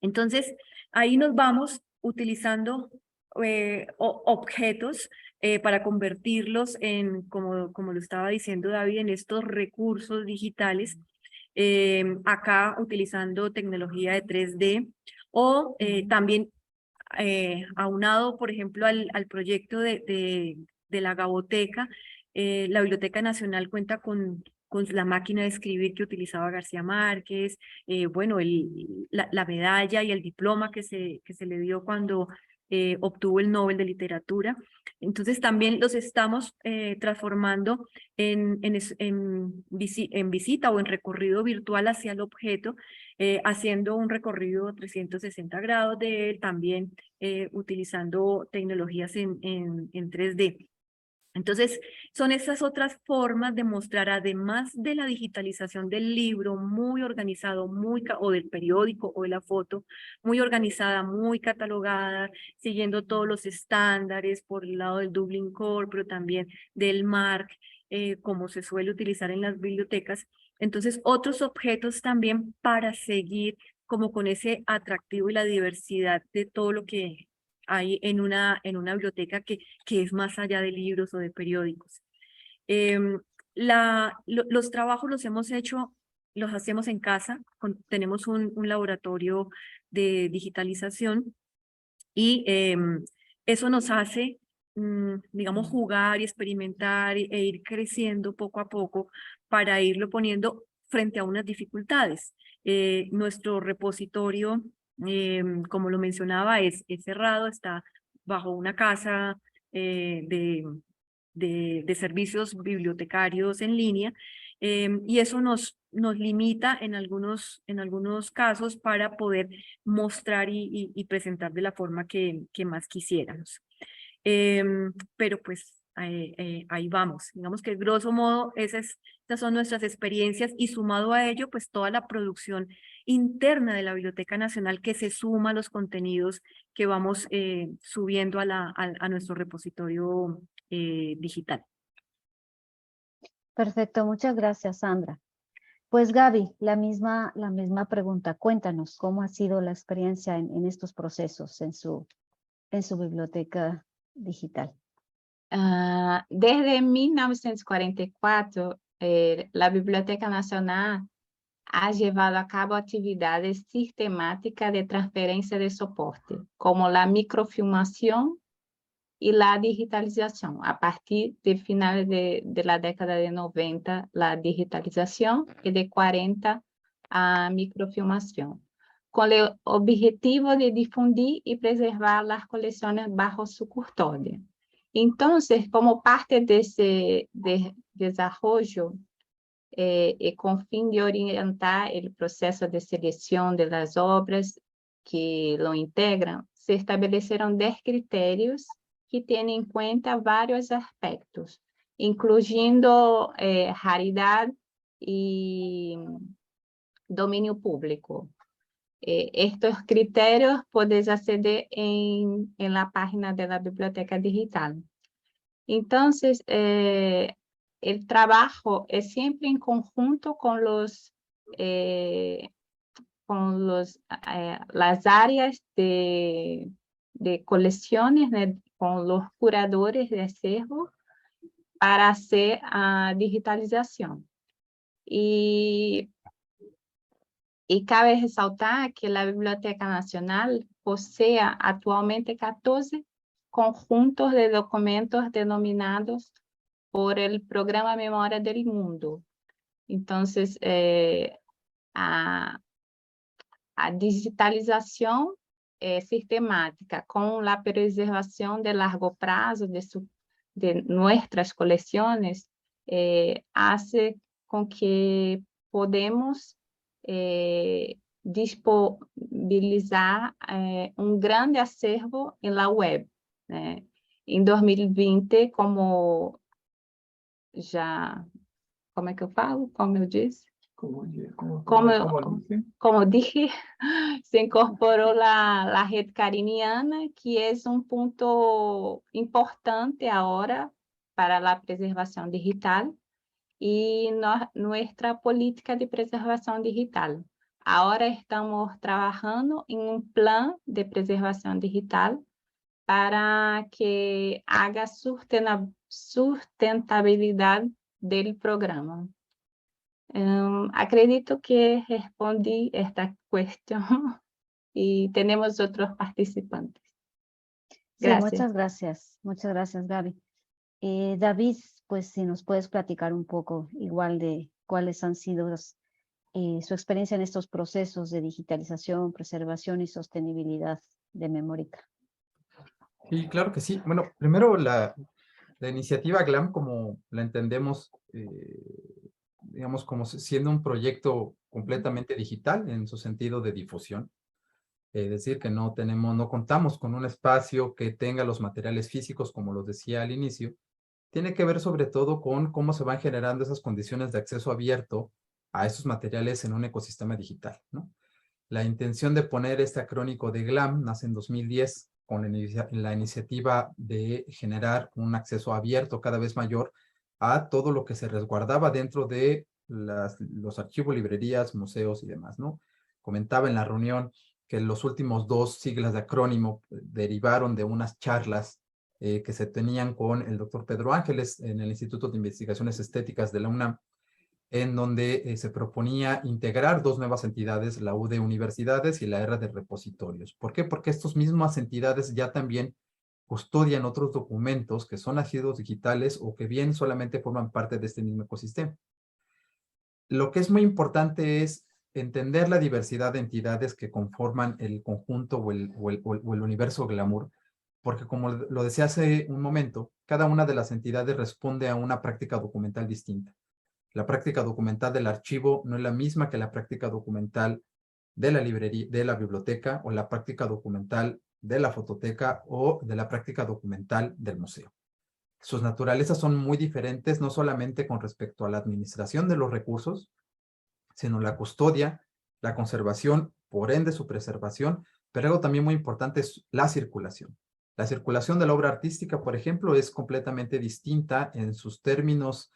Entonces, ahí nos vamos utilizando objetos para convertirlos en, como lo estaba diciendo David, en estos recursos digitales, acá utilizando tecnología de 3D, o también aunado, por ejemplo, al proyecto de la Gaboteca. La Biblioteca Nacional cuenta con la máquina de escribir que utilizaba García Márquez, bueno, la medalla y el diploma que se le dio cuando obtuvo el Nobel de Literatura. Entonces también los estamos transformando en visita o en recorrido virtual hacia el objeto, haciendo un recorrido 360 grados de él, también utilizando tecnologías en 3D. Entonces, son esas otras formas de mostrar, además de la digitalización del libro muy organizado, o del periódico o de la foto, muy organizada, muy catalogada, siguiendo todos los estándares por el lado del Dublin Core, pero también del MARC, como se suele utilizar en las bibliotecas. Entonces, otros objetos también para seguir como con ese atractivo y la diversidad de todo lo que hay en una biblioteca que es más allá de libros o de periódicos. Los trabajos los hacemos en casa, tenemos un laboratorio de digitalización y eso nos hace, digamos, jugar y experimentar e ir creciendo poco a poco para irlo poniendo frente a unas dificultades. Nuestro repositorio, como lo mencionaba, es cerrado, está bajo una casa de servicios bibliotecarios en línea, y eso nos limita en algunos casos para poder mostrar y presentar de la forma que más quisiéramos. Pero pues ahí vamos. Digamos que grosso modo esas son nuestras experiencias, y sumado a ello pues toda la producción interna de la Biblioteca Nacional que se suma a los contenidos que vamos subiendo a nuestro repositorio digital. Perfecto, muchas gracias, Sandra. Pues Gaby, la misma pregunta. Cuéntanos cómo ha sido la experiencia en estos procesos en su biblioteca digital. Desde 1944, la Biblioteca Nacional ha llevado a cabo actividades sistemáticas de transferencia de soporte, como la microfilmación y la digitalización. A partir de finales de la década de 90, la digitalización, y de 40, a microfilmación, con el objetivo de difundir y preservar las colecciones bajo su custodia. Entonces, como parte de ese desarrollo, y con fin de orientar el proceso de selección de las obras que lo integran, se establecieron 10 criterios que tienen en cuenta varios aspectos, incluyendo raridad y dominio público. Estos criterios puedes acceder en la página de la Biblioteca Digital. Entonces, el trabajo es siempre en conjunto con las áreas de colecciones, ¿no? Con los curadores de acervo, para hacer a digitalización. Y cabe resaltar que la Biblioteca Nacional posee actualmente 14 conjuntos de documentos denominados por el Programa Memoria del Mundo. Entonces, a digitalización sistemática con la preservación de largo plazo de nuestras colecciones hace con que podemos disponibilizar un grande acervo en la web. En 2020, como é que eu falo? Como eu disse? Como dije, se incorporó la red cariniana, que es un punto importante ahora para la preservación digital y nuestra política de preservación digital. Ahora estamos trabajando en un plan de preservación digital para que haga sustentabilidad del programa. Acredito que respondí esta cuestión y tenemos otros participantes. Gracias. Sí, muchas gracias, Gaby. David, pues si nos puedes platicar un poco igual de cuáles han sido su experiencia en estos procesos de digitalización, preservación y sostenibilidad de Memorica. Sí, claro que sí. Bueno, primero la iniciativa GLAM, como la entendemos, digamos, como siendo un proyecto completamente digital en su sentido de difusión. Es decir, que no contamos con un espacio que tenga los materiales físicos, como los decía al inicio. Tiene que ver sobre todo con cómo se van generando esas condiciones de acceso abierto a esos materiales en un ecosistema digital, ¿no? La intención de poner este acrónico de GLAM nace en 2010 con la iniciativa de generar un acceso abierto cada vez mayor a todo lo que se resguardaba dentro de los archivos, librerías, museos y demás, ¿no? Comentaba en la reunión que los últimos 2 siglas de acrónimo derivaron de unas charlas que se tenían con el doctor Pedro Ángeles en el Instituto de Investigaciones Estéticas de la UNAM, en donde se proponía integrar 2 nuevas entidades, la U de Universidades y la R de Repositorios. ¿Por qué? Porque estas mismas entidades ya también custodian otros documentos que son archivos digitales o que bien solamente forman parte de este mismo ecosistema. Lo que es muy importante es entender la diversidad de entidades que conforman el conjunto o el universo Glamour, porque como lo decía hace un momento, cada una de las entidades responde a una práctica documental distinta. La práctica documental del archivo no es la misma que la práctica documental de la librería, de la biblioteca, o la práctica documental de la fototeca o de la práctica documental del museo. Sus naturalezas son muy diferentes, no solamente con respecto a la administración de los recursos, sino la custodia, la conservación, por ende su preservación, pero algo también muy importante es la circulación. La circulación de la obra artística, por ejemplo, es completamente distinta en sus términos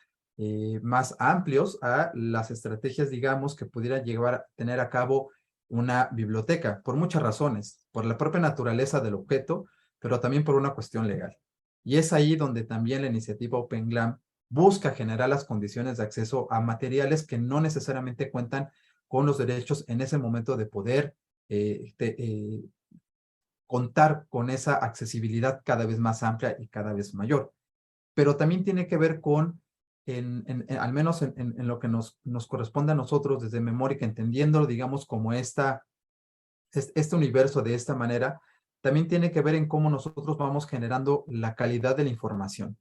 más amplios a las estrategias, digamos, que pudiera llevar a tener a cabo una biblioteca, por muchas razones, por la propia naturaleza del objeto, pero también por una cuestión legal. Y es ahí donde también la iniciativa Open GLAM busca generar las condiciones de acceso a materiales que no necesariamente cuentan con los derechos en ese momento de poder contar con esa accesibilidad cada vez más amplia y cada vez mayor. Pero también tiene que ver con, al menos en lo que nos corresponde a nosotros desde Memórica, entendiendo, digamos, como este universo de esta manera, también tiene que ver en cómo nosotros vamos generando la calidad de la información.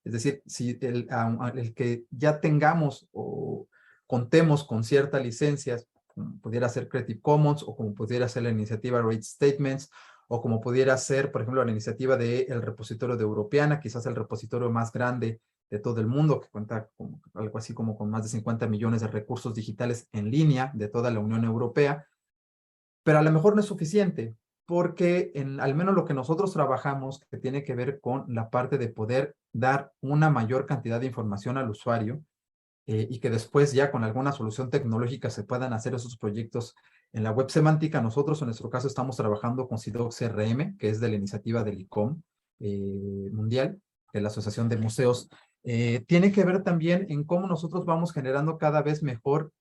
Es decir, si el que ya tengamos o contemos con ciertas licencias, como pudiera ser Creative Commons, o como pudiera ser la iniciativa Rate Statements, o como pudiera ser, por ejemplo, la iniciativa del repositorio de Europeana, quizás el repositorio más grande de todo el mundo, que cuenta con algo así como con más de 50 millones de recursos digitales en línea de toda la Unión Europea, pero a lo mejor no es suficiente, porque al menos lo que nosotros trabajamos, que tiene que ver con la parte de poder dar una mayor cantidad de información al usuario, y que después ya con alguna solución tecnológica se puedan hacer esos proyectos en la web semántica. Nosotros en nuestro caso estamos trabajando con CIDOC CRM, que es de la iniciativa del ICOM mundial, de la Asociación de Museos. Tiene que ver también en cómo nosotros vamos generando cada vez mejor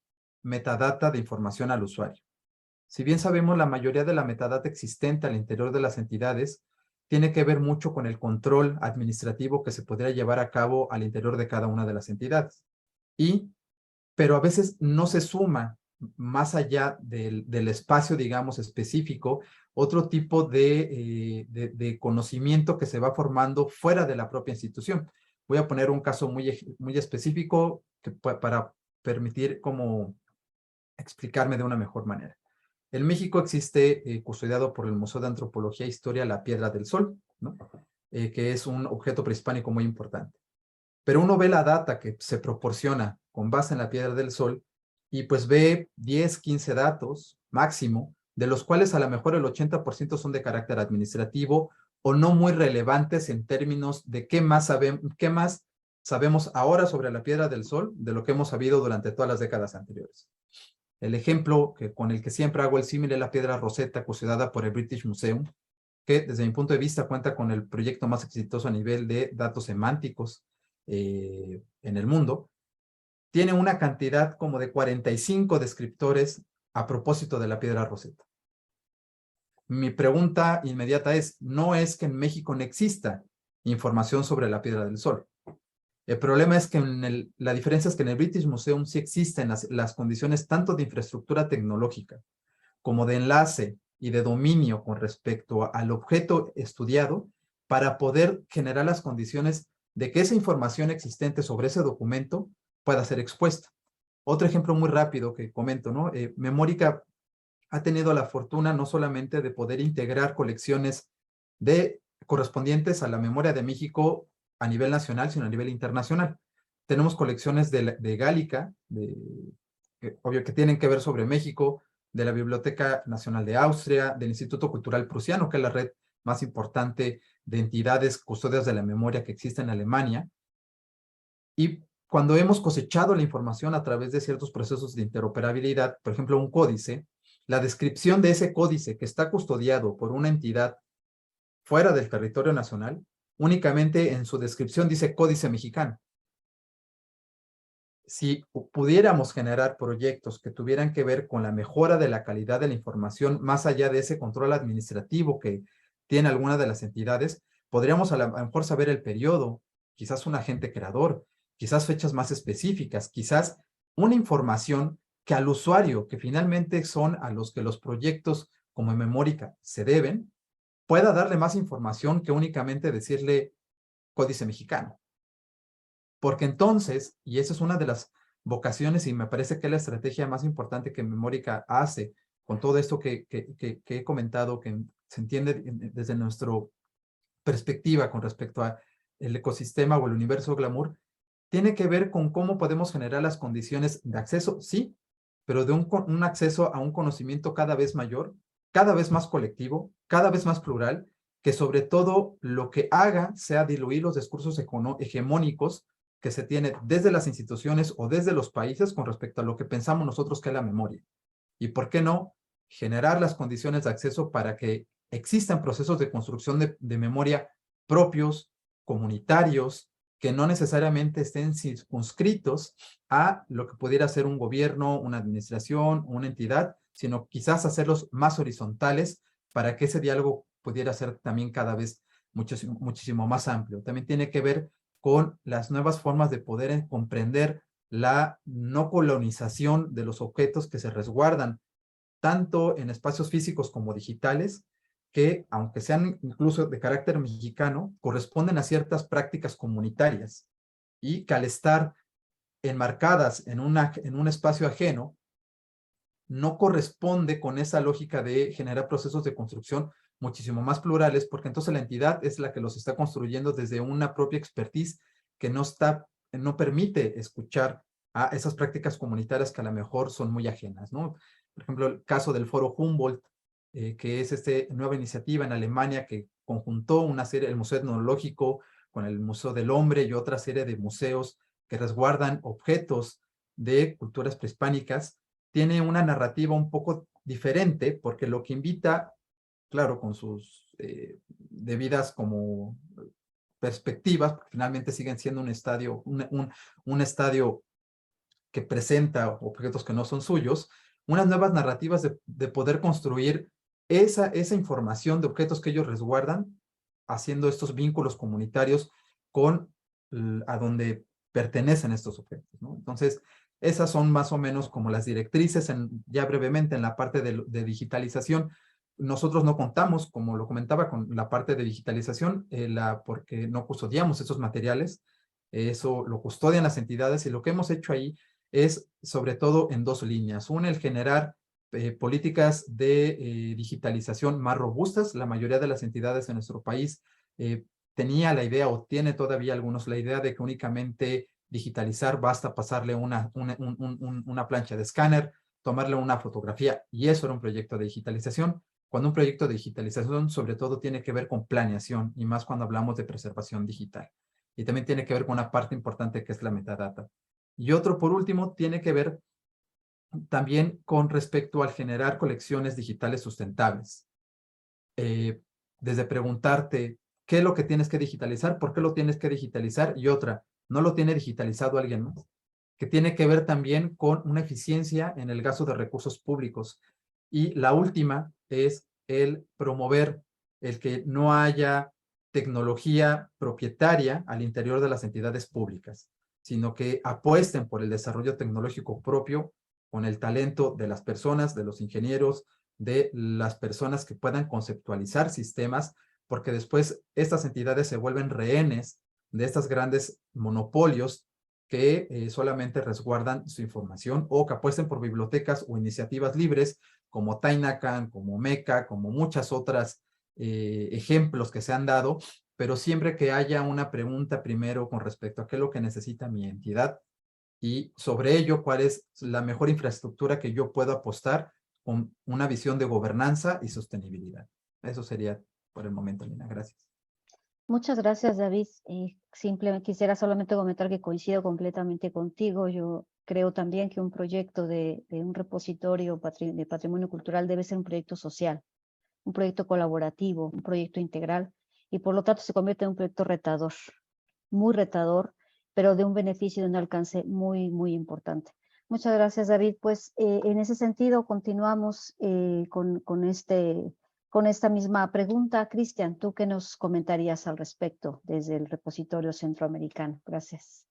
metadata de información al usuario. Si bien sabemos, la mayoría de la metadata existente al interior de las entidades tiene que ver mucho con el control administrativo que se podría llevar a cabo al interior de cada una de las entidades. Pero a veces no se suma más allá del espacio, digamos, específico, otro tipo de conocimiento que se va formando fuera de la propia institución. Voy a poner un caso muy específico para permitir como explicarme de una mejor manera. En México existe, custodiado por el Museo de Antropología e Historia, la Piedra del Sol, ¿no? Que es un objeto prehispánico muy importante. Pero uno ve la data que se proporciona con base en la Piedra del Sol y pues ve 10, 15 datos máximo, de los cuales a lo mejor el 80% son de carácter administrativo o no muy relevantes en términos de qué más sabemos ahora sobre la Piedra del Sol de lo que hemos sabido durante todas las décadas anteriores. El ejemplo con el que siempre hago el símil es la Piedra Rosetta, custodiada por el British Museum, que desde mi punto de vista cuenta con el proyecto más exitoso a nivel de datos semánticos en el mundo. Tiene una cantidad como de 45 descriptores a propósito de la Piedra Rosetta. Mi pregunta inmediata es, no es que en México no exista información sobre la Piedra del Sol. El problema es que la diferencia es que en el British Museum sí existen las condiciones tanto de infraestructura tecnológica como de enlace y de dominio con respecto al objeto estudiado, para poder generar las condiciones de que esa información existente sobre ese documento pueda ser expuesta. Otro ejemplo muy rápido que comento, ¿no? Memórica ha tenido la fortuna no solamente de poder integrar colecciones correspondientes a la memoria de México a nivel nacional, sino a nivel internacional. Tenemos colecciones de Gálica, obvio que tienen que ver sobre México, de la Biblioteca Nacional de Austria, del Instituto Cultural Prusiano, que es la red más importante de entidades custodias de la memoria que existe en Alemania. Y cuando hemos cosechado la información a través de ciertos procesos de interoperabilidad, por ejemplo, un códice, la descripción de ese códice que está custodiado por una entidad fuera del territorio nacional, únicamente en su descripción dice Códice Mexicano. Si pudiéramos generar proyectos que tuvieran que ver con la mejora de la calidad de la información, más allá de ese control administrativo que tiene alguna de las entidades, podríamos a lo mejor saber el periodo, quizás un agente creador, quizás fechas más específicas, quizás una información que al usuario, que finalmente son a los que los proyectos como Memórica se deben, pueda darle más información que únicamente decirle Códice Mexicano. Porque entonces, y esa es una de las vocaciones y me parece que es la estrategia más importante que Memórica hace con todo esto que he comentado, que se entiende desde nuestra perspectiva con respecto al ecosistema o el universo glamour, tiene que ver con cómo podemos generar las condiciones de acceso, sí, pero de un acceso a un conocimiento cada vez mayor, cada vez más colectivo, cada vez más plural, que sobre todo lo que haga sea diluir los discursos hegemónicos que se tiene desde las instituciones o desde los países con respecto a lo que pensamos nosotros que es la memoria. Y por qué no generar las condiciones de acceso para que existan procesos de construcción de memoria propios, comunitarios, que no necesariamente estén circunscritos a lo que pudiera ser un gobierno, una administración, una entidad, sino quizás hacerlos más horizontales para que ese diálogo pudiera ser también cada vez muchísimo más amplio. También tiene que ver con las nuevas formas de poder comprender la no colonización de los objetos que se resguardan, tanto en espacios físicos como digitales, que, aunque sean incluso de carácter mexicano, corresponden a ciertas prácticas comunitarias y que al estar enmarcadas en un espacio ajeno, no corresponde con esa lógica de generar procesos de construcción muchísimo más plurales, porque entonces la entidad es la que los está construyendo desde una propia expertise que no permite escuchar a esas prácticas comunitarias que a lo mejor son muy ajenas, ¿no? Por ejemplo, el caso del Foro Humboldt, que es esta nueva iniciativa en Alemania que conjuntó una serie, el Museo Etnológico con el Museo del Hombre y otra serie de museos que resguardan objetos de culturas prehispánicas, tiene una narrativa un poco diferente porque lo que invita, claro, con sus debidas como perspectivas, porque finalmente siguen siendo un estadio que presenta objetos que no son suyos, unas nuevas narrativas de poder construir esa información de objetos que ellos resguardan, haciendo estos vínculos comunitarios con a donde pertenecen estos objetos, ¿no? Entonces, esas son más o menos como las directrices, ya brevemente en la parte de digitalización. Nosotros no contamos, como lo comentaba, con la parte de digitalización, porque no custodiamos esos materiales, eso lo custodian las entidades y lo que hemos hecho ahí es sobre todo en dos líneas. Una, el generar políticas de digitalización más robustas. La mayoría de las entidades en nuestro país tenía la idea o tiene todavía algunos la idea de que únicamente digitalizar basta pasarle una plancha de escáner, tomarle una fotografía y eso era un proyecto de digitalización. Cuando un proyecto de digitalización sobre todo tiene que ver con planeación y más cuando hablamos de preservación digital. Y también tiene que ver con una parte importante que es la metadata. Y otro, por último, tiene que ver también con respecto al generar colecciones digitales sustentables. Desde preguntarte qué es lo que tienes que digitalizar, por qué lo tienes que digitalizar, y otra, no lo tiene digitalizado alguien más, que tiene que ver también con una eficiencia en el gasto de recursos públicos. Y la última es el promover el que no haya tecnología propietaria al interior de las entidades públicas, sino que apuesten por el desarrollo tecnológico propio con el talento de las personas, de los ingenieros, de las personas que puedan conceptualizar sistemas porque después estas entidades se vuelven rehenes de estos grandes monopolios que solamente resguardan su información o que apuesten por bibliotecas o iniciativas libres como Tainacan, como Meca, como muchas otras ejemplos que se han dado, pero siempre que haya una pregunta primero con respecto a qué es lo que necesita mi entidad y sobre ello cuál es la mejor infraestructura que yo puedo apostar con una visión de gobernanza y sostenibilidad. Eso sería por el momento, Lina. Gracias. Muchas gracias, David. Simplemente quisiera solamente comentar que coincido completamente contigo. Yo creo también que un proyecto de un repositorio de patrimonio cultural debe ser un proyecto social, un proyecto colaborativo, un proyecto integral, y por lo tanto se convierte en un proyecto retador, muy retador, pero de un beneficio y de un alcance muy, muy importante. Muchas gracias, David. Pues en ese sentido continuamos con esta misma pregunta. Cristian, ¿tú qué nos comentarías al respecto desde el repositorio centroamericano? Gracias.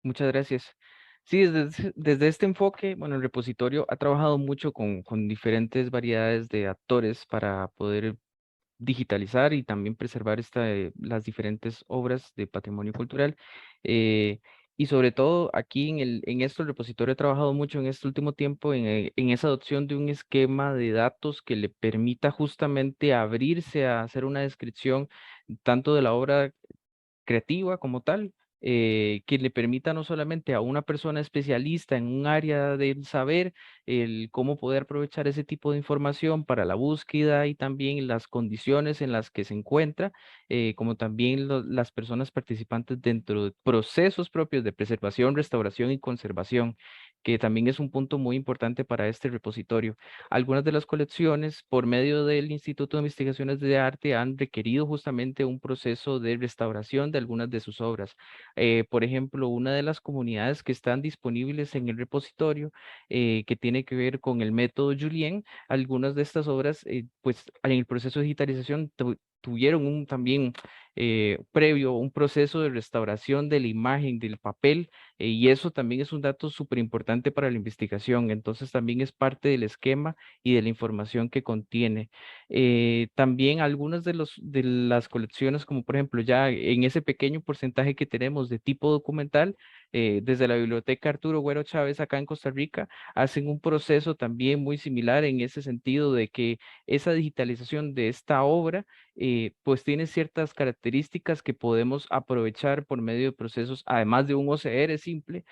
Muchas gracias. Sí, desde este enfoque, bueno, el repositorio ha trabajado mucho con diferentes variedades de actores para poder digitalizar y también preservar las diferentes obras de patrimonio cultural. eh, y sobre todo aquí en esto el repositorio ha trabajado mucho en este último tiempo en esa adopción de un esquema de datos que le permita justamente abrirse a hacer una descripción tanto de la obra creativa como tal, que le permita no solamente a una persona especialista en un área del saber, el cómo poder aprovechar ese tipo de información para la búsqueda y también las condiciones en las que se encuentra, como también las personas participantes dentro de procesos propios de preservación, restauración y conservación, que también es un punto muy importante para este repositorio. Algunas de las colecciones, por medio del Instituto de Investigaciones de Arte, han requerido justamente un proceso de restauración de algunas de sus obras. Por ejemplo, una de las comunidades que están disponibles en el repositorio, que tiene que ver con el método Julien, algunas de estas obras, pues en el proceso de digitalización tuvieron también previo un proceso de restauración de la imagen, del papel, y eso también es un dato súper importante para la investigación. Entonces también es parte del esquema y de la información que contiene. También algunas de las colecciones, como por ejemplo ya en ese pequeño porcentaje que tenemos de tipo documental, desde la Biblioteca Arturo Güero Chávez acá en Costa Rica, hacen un proceso también muy similar en ese sentido de que esa digitalización de esta obra pues tiene ciertas características que podemos aprovechar por medio de procesos, además de un OCR simple,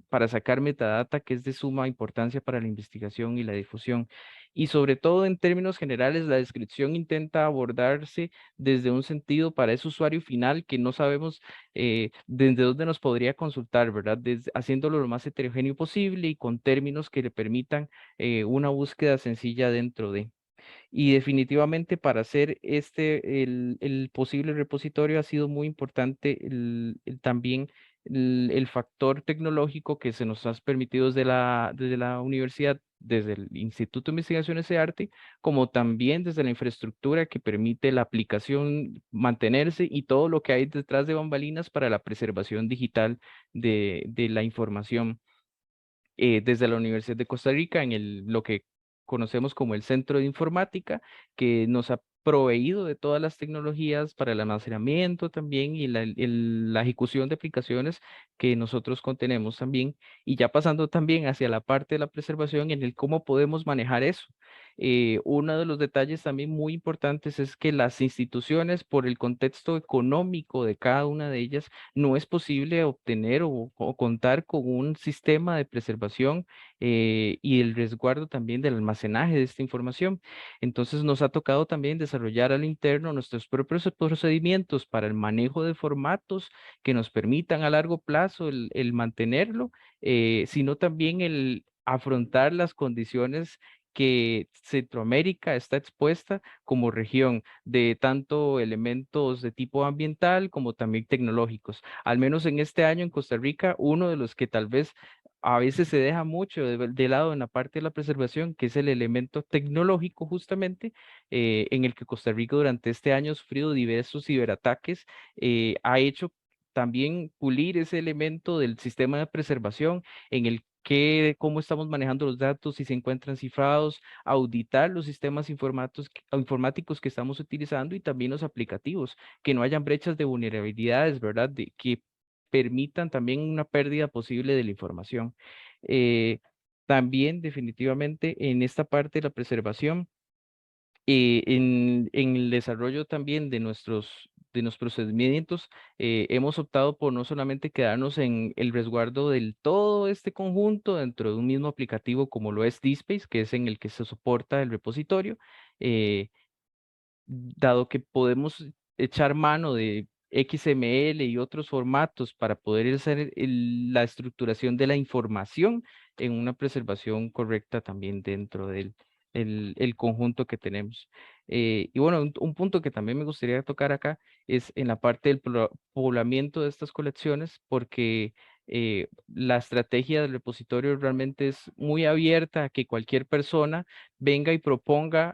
para sacar metadata que es de suma importancia para la investigación y la difusión. Y sobre todo en términos generales, la descripción intenta abordarse desde un sentido para ese usuario final que no sabemos desde dónde nos podría consultar, ¿verdad? Haciéndolo lo más heterogéneo posible y con términos que le permitan una búsqueda sencilla dentro de. Y definitivamente para hacer el posible repositorio ha sido muy importante también el factor tecnológico que se nos ha permitido desde la universidad, desde el Instituto de Investigaciones de Arte, como también desde la infraestructura que permite la aplicación mantenerse y todo lo que hay detrás de bambalinas para la preservación digital de la información desde la Universidad de Costa Rica en lo que conocemos como el Centro de Informática, que nos ha proveído de todas las tecnologías para el almacenamiento también y la ejecución de aplicaciones que nosotros contenemos también. Y ya pasando también hacia la parte de la preservación en el cómo podemos manejar eso. Uno de los detalles también muy importantes es que las instituciones, por el contexto económico de cada una de ellas, no es posible obtener o contar con un sistema de preservación y el resguardo también del almacenaje de esta información. Entonces nos ha tocado también desarrollar al interno nuestros propios procedimientos para el manejo de formatos que nos permitan a largo plazo el mantenerlo, sino también el afrontar las condiciones que Centroamérica está expuesta como región de tanto elementos de tipo ambiental como también tecnológicos. Al menos en este año en Costa Rica, uno de los que tal vez a veces se deja mucho de lado en la parte de la preservación, que es el elemento tecnológico justamente, en el que Costa Rica durante este año ha sufrido diversos ciberataques, ha hecho también pulir ese elemento del sistema de preservación en el cómo estamos manejando los datos, si se encuentran cifrados, auditar los sistemas informáticos que estamos utilizando y también los aplicativos, que no hayan brechas de vulnerabilidades, ¿verdad? Que permitan también una pérdida posible de la información. También definitivamente en esta parte de la preservación, en el desarrollo también de nuestros procedimientos, hemos optado por no solamente quedarnos en el resguardo del todo este conjunto dentro de un mismo aplicativo como lo es DSpace, que es en el que se soporta el repositorio, eh, dado que podemos echar mano de XML y otros formatos para poder hacer la estructuración de la información en una preservación correcta también dentro del el conjunto que tenemos. Y bueno, un punto que también me gustaría tocar acá es en la parte del poblamiento de estas colecciones, porque la estrategia del repositorio realmente es muy abierta a que cualquier persona venga y proponga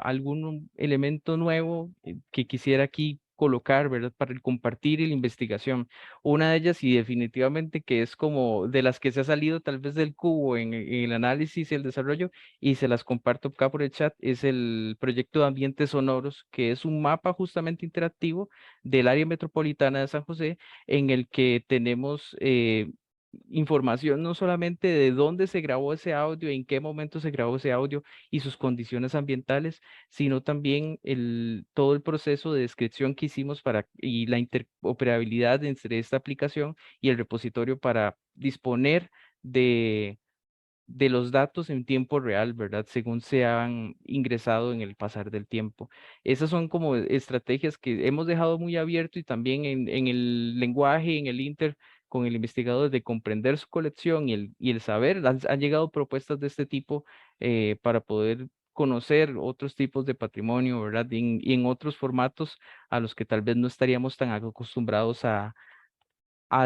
algún elemento nuevo que quisiera aquí colocar, ¿verdad? Para el compartir y la investigación. Una de ellas, y definitivamente que es como de las que se ha salido tal vez del cubo en el análisis y el desarrollo, y se las comparto acá por el chat, es el proyecto de ambientes sonoros, que es un mapa justamente interactivo del área metropolitana de San José, en el que tenemos información no solamente de dónde se grabó ese audio, en qué momento se grabó ese audio y sus condiciones ambientales, sino también todo el proceso de descripción que hicimos y la interoperabilidad entre esta aplicación y el repositorio para disponer de los datos en tiempo real, ¿verdad? Según se han ingresado en el pasar del tiempo. Esas son como estrategias que hemos dejado muy abierto y también en el lenguaje, en el inter con el investigador de comprender su colección y el saber. Han llegado propuestas de este tipo para poder conocer otros tipos de patrimonio, ¿verdad? Y en otros formatos a los que tal vez no estaríamos tan acostumbrados a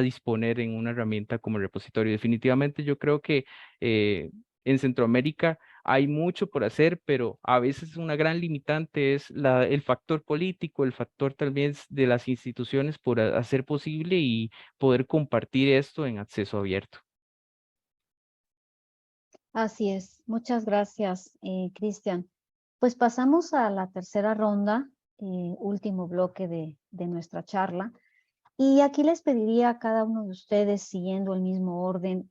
disponer en una herramienta como el repositorio. Definitivamente yo creo que en Centroamérica hay mucho por hacer, pero a veces una gran limitante es el factor político, el factor también de las instituciones por hacer posible y poder compartir esto en acceso abierto. Así es. Muchas gracias, Cristian. Pues pasamos a la tercera ronda, último bloque de nuestra charla. Y aquí les pediría a cada uno de ustedes, siguiendo el mismo orden,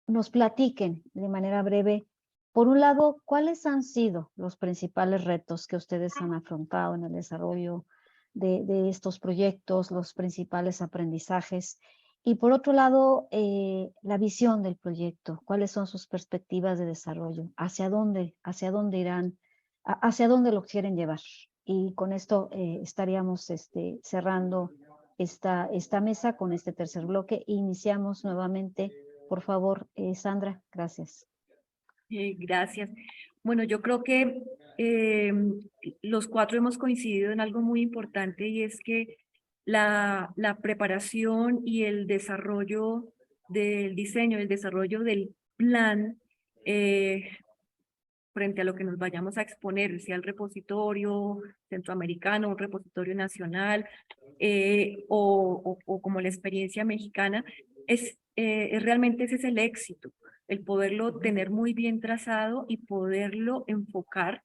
nos platiquen de manera breve, por un lado, cuáles han sido los principales retos que ustedes han afrontado en el desarrollo de estos proyectos, los principales aprendizajes, y por otro lado, la visión del proyecto, cuáles son sus perspectivas de desarrollo, hacia dónde irán, hacia dónde lo quieren llevar. Y con esto estaríamos cerrando esta mesa con este tercer bloque. Iniciamos nuevamente. Por favor, Sandra, gracias. Gracias. Bueno, yo creo que los cuatro hemos coincidido en algo muy importante, y es que la preparación y el desarrollo del diseño, el desarrollo del plan frente a lo que nos vayamos a exponer, sea el repositorio centroamericano, un repositorio nacional o como la experiencia mexicana, realmente ese es el éxito, el poderlo tener muy bien trazado y poderlo enfocar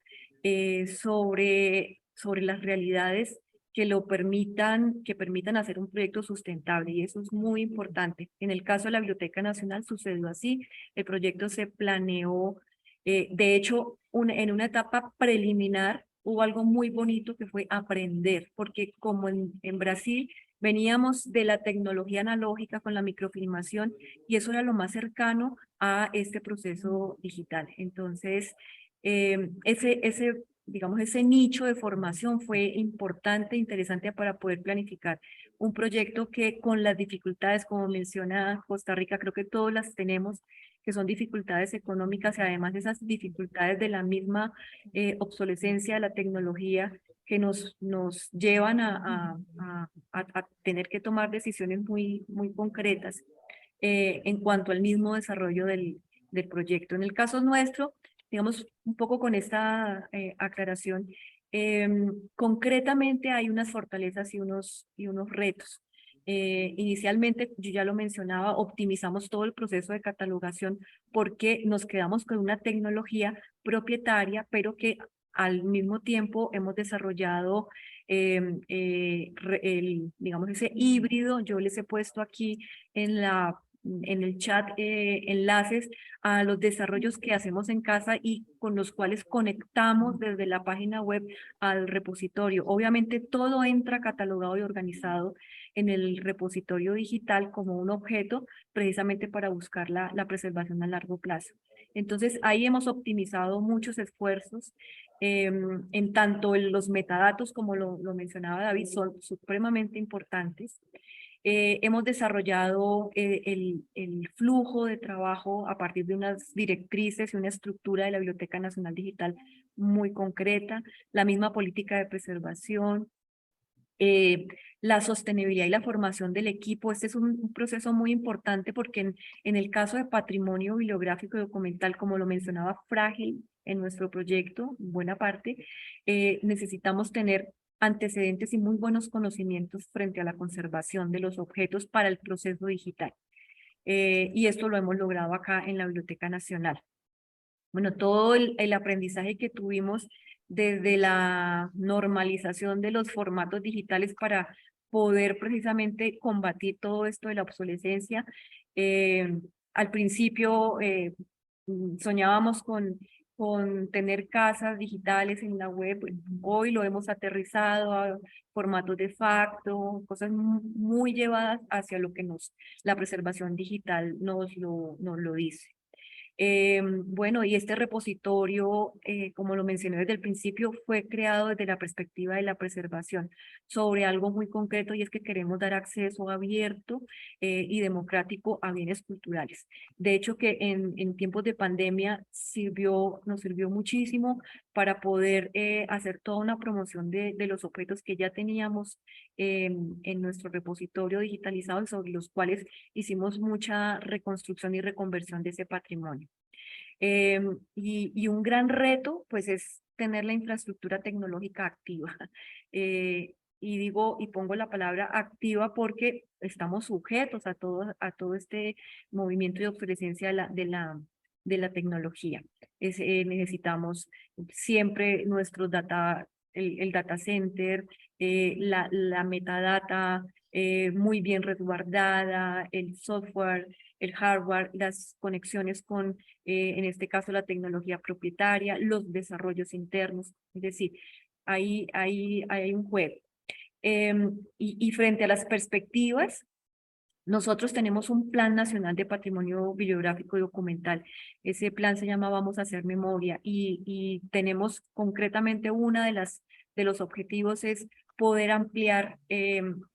sobre las realidades que permitan hacer un proyecto sustentable, y eso es muy importante. En el caso de la Biblioteca Nacional sucedió así. El proyecto se planeó, de hecho, en una etapa preliminar hubo algo muy bonito que fue aprender, porque como en Brasil veníamos de la tecnología analógica con la microfilmación, y eso era lo más cercano a este proceso digital. Entonces, digamos, ese nicho de formación fue importante, interesante para poder planificar un proyecto que, con las dificultades, como menciona Costa Rica, creo que todas las tenemos, que son dificultades económicas y además esas dificultades de la misma obsolescencia de la tecnología, que nos llevan a tener que tomar decisiones muy concretas en cuanto al mismo desarrollo del proyecto. En el caso nuestro, digamos, un poco con esta aclaración, concretamente hay unas fortalezas y unos retos. Inicialmente, yo ya lo mencionaba, optimizamos todo el proceso de catalogación porque nos quedamos con una tecnología propietaria, pero que al mismo tiempo hemos desarrollado digamos, ese híbrido. Yo les he puesto aquí en el chat enlaces a los desarrollos que hacemos en casa y con los cuales conectamos desde la página web al repositorio. Obviamente todo entra catalogado y organizado en el repositorio digital como un objeto precisamente para buscar la preservación a largo plazo. Entonces ahí hemos optimizado muchos esfuerzos en tanto los metadatos, como lo mencionaba David, son supremamente importantes. Hemos desarrollado el flujo de trabajo a partir de unas directrices y una estructura de la Biblioteca Nacional Digital muy concreta, la misma política de preservación, la sostenibilidad y la formación del equipo. Este es un proceso muy importante porque en el caso de patrimonio bibliográfico y documental, como lo mencionaba, frágil en nuestro proyecto, buena parte, necesitamos tener antecedentes y muy buenos conocimientos frente a la conservación de los objetos para el proceso digital. Y esto lo hemos logrado acá en la Biblioteca Nacional. Bueno, todo el aprendizaje que tuvimos desde la normalización de los formatos digitales para poder precisamente combatir todo esto de la obsolescencia. Al principio soñábamos con tener casas digitales en la web. Hoy lo hemos aterrizado a formatos de facto, cosas muy llevadas hacia lo que la preservación digital nos lo dice. Bueno, y este repositorio, como lo mencioné desde el principio, fue creado desde la perspectiva de la preservación sobre algo muy concreto, y es que queremos dar acceso abierto y democrático a bienes culturales. De hecho, que en tiempos de pandemia nos sirvió muchísimo para poder hacer toda una promoción de los objetos que ya teníamos en nuestro repositorio digitalizado y sobre los cuales hicimos mucha reconstrucción y reconversión de ese patrimonio. Y un gran reto, pues, es tener la infraestructura tecnológica activa. Y pongo la palabra activa porque estamos sujetos a todo este movimiento de obsolescencia de la tecnología. Necesitamos siempre nuestros el data center, la metadata muy bien resguardada, el software, el hardware, las conexiones con, en este caso, la tecnología propietaria, los desarrollos internos. Es decir, hay un juego. Y frente a las perspectivas, nosotros tenemos un Plan Nacional de Patrimonio Bibliográfico y Documental. Ese plan se llama Vamos a Hacer Memoria, y tenemos concretamente de los objetivos es poder ampliar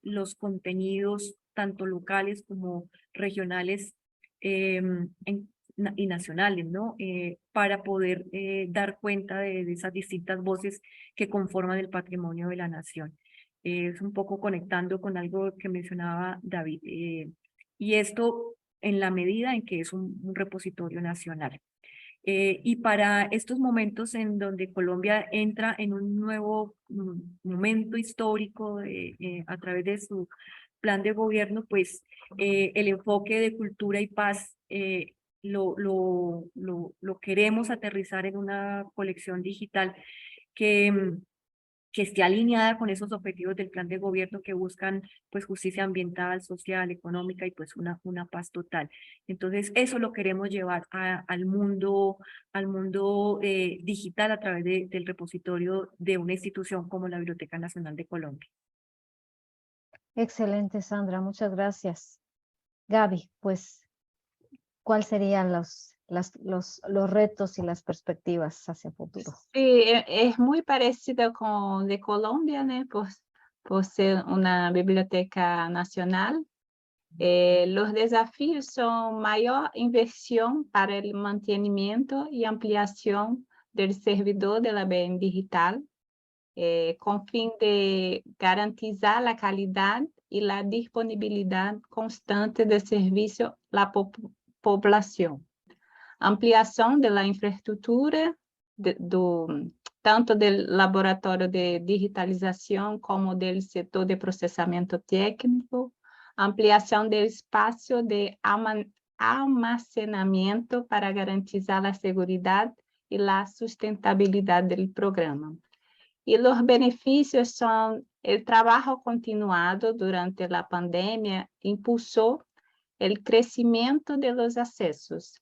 los contenidos tanto locales como regionales y nacionales, ¿no? Para poder dar cuenta de esas distintas voces que conforman el patrimonio de la nación. Es un poco conectando con algo que mencionaba David, y esto en la medida en que es un repositorio nacional. Y para estos momentos en donde Colombia entra en un nuevo momento histórico a través de su plan de gobierno, pues el enfoque de cultura y paz lo queremos aterrizar en una colección digital que esté alineada con esos objetivos del plan de gobierno que buscan, pues, justicia ambiental, social, económica y pues una paz total. Entonces eso lo queremos llevar al mundo digital a través del repositorio de una institución como la Biblioteca Nacional de Colombia. Excelente, Sandra, muchas gracias. Gaby, pues, ¿cuáles serían los retos y las perspectivas hacia el futuro? Sí, es muy parecido con de Colombia, ¿no? Por ser una biblioteca nacional. Los desafíos son mayor inversión para el mantenimiento y ampliación del servidor de la BN Digital, con fin de garantizar la calidad y la disponibilidad constante del servicio a la población. Ampliação da infraestrutura, tanto do laboratório de digitalização como do setor de processamento técnico, ampliação do espaço de almacenamento para garantizar a segurança e a sustentabilidade do programa. E os benefícios são o trabalho continuado durante a pandemia impulsou o crescimento de los acessos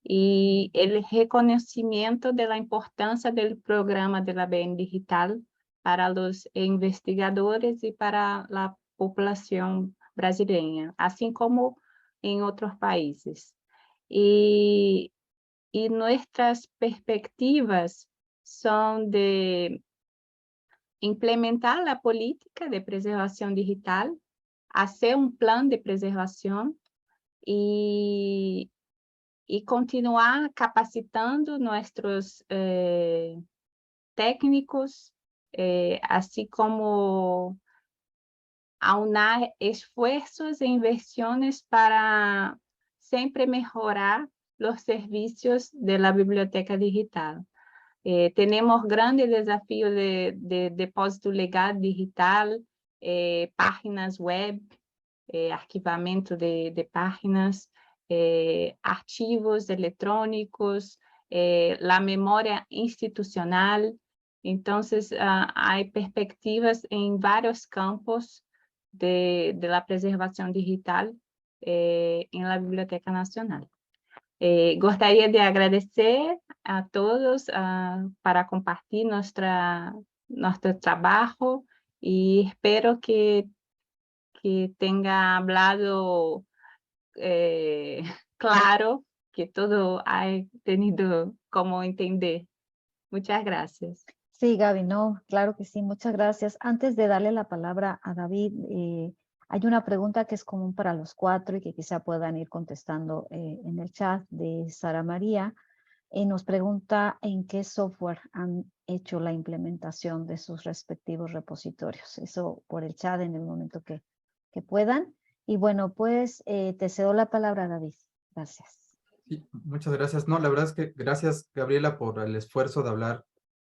e o reconhecimento da importância do programa de la BN Digital para os investigadores e para a população brasileira, assim como em outros países. E nossas perspectivas são de implementar a política de preservação digital, fazer plano de preservação e continuar capacitando nossos técnicos, assim como aunar esforços e inversiones para sempre melhorar os serviços da biblioteca digital. Temos grande desafio de depósito legal digital, páginas web, arquivamento de páginas, arquivos eletrônicos, a memória institucional. Então, há perspectivas em vários campos de la preservação digital em la Biblioteca Nacional. Gostaria de agradecer a todos para compartilhar nosso trabalho e espero que tenha hablado claro, que todo ha tenido como entender. Muchas gracias. Sí, Gaby, no, claro que sí, muchas gracias. Antes de darle la palabra a David, hay una pregunta que es común para los cuatro y que quizá puedan ir contestando en el chat de Sara María. Nos pregunta en qué software han hecho la implementación de sus respectivos repositorios. Eso por el chat en el momento que puedan. Y bueno, pues te cedo la palabra, David. Gracias. Sí, muchas gracias. No, la verdad es que gracias, Gabriela, por el esfuerzo de hablar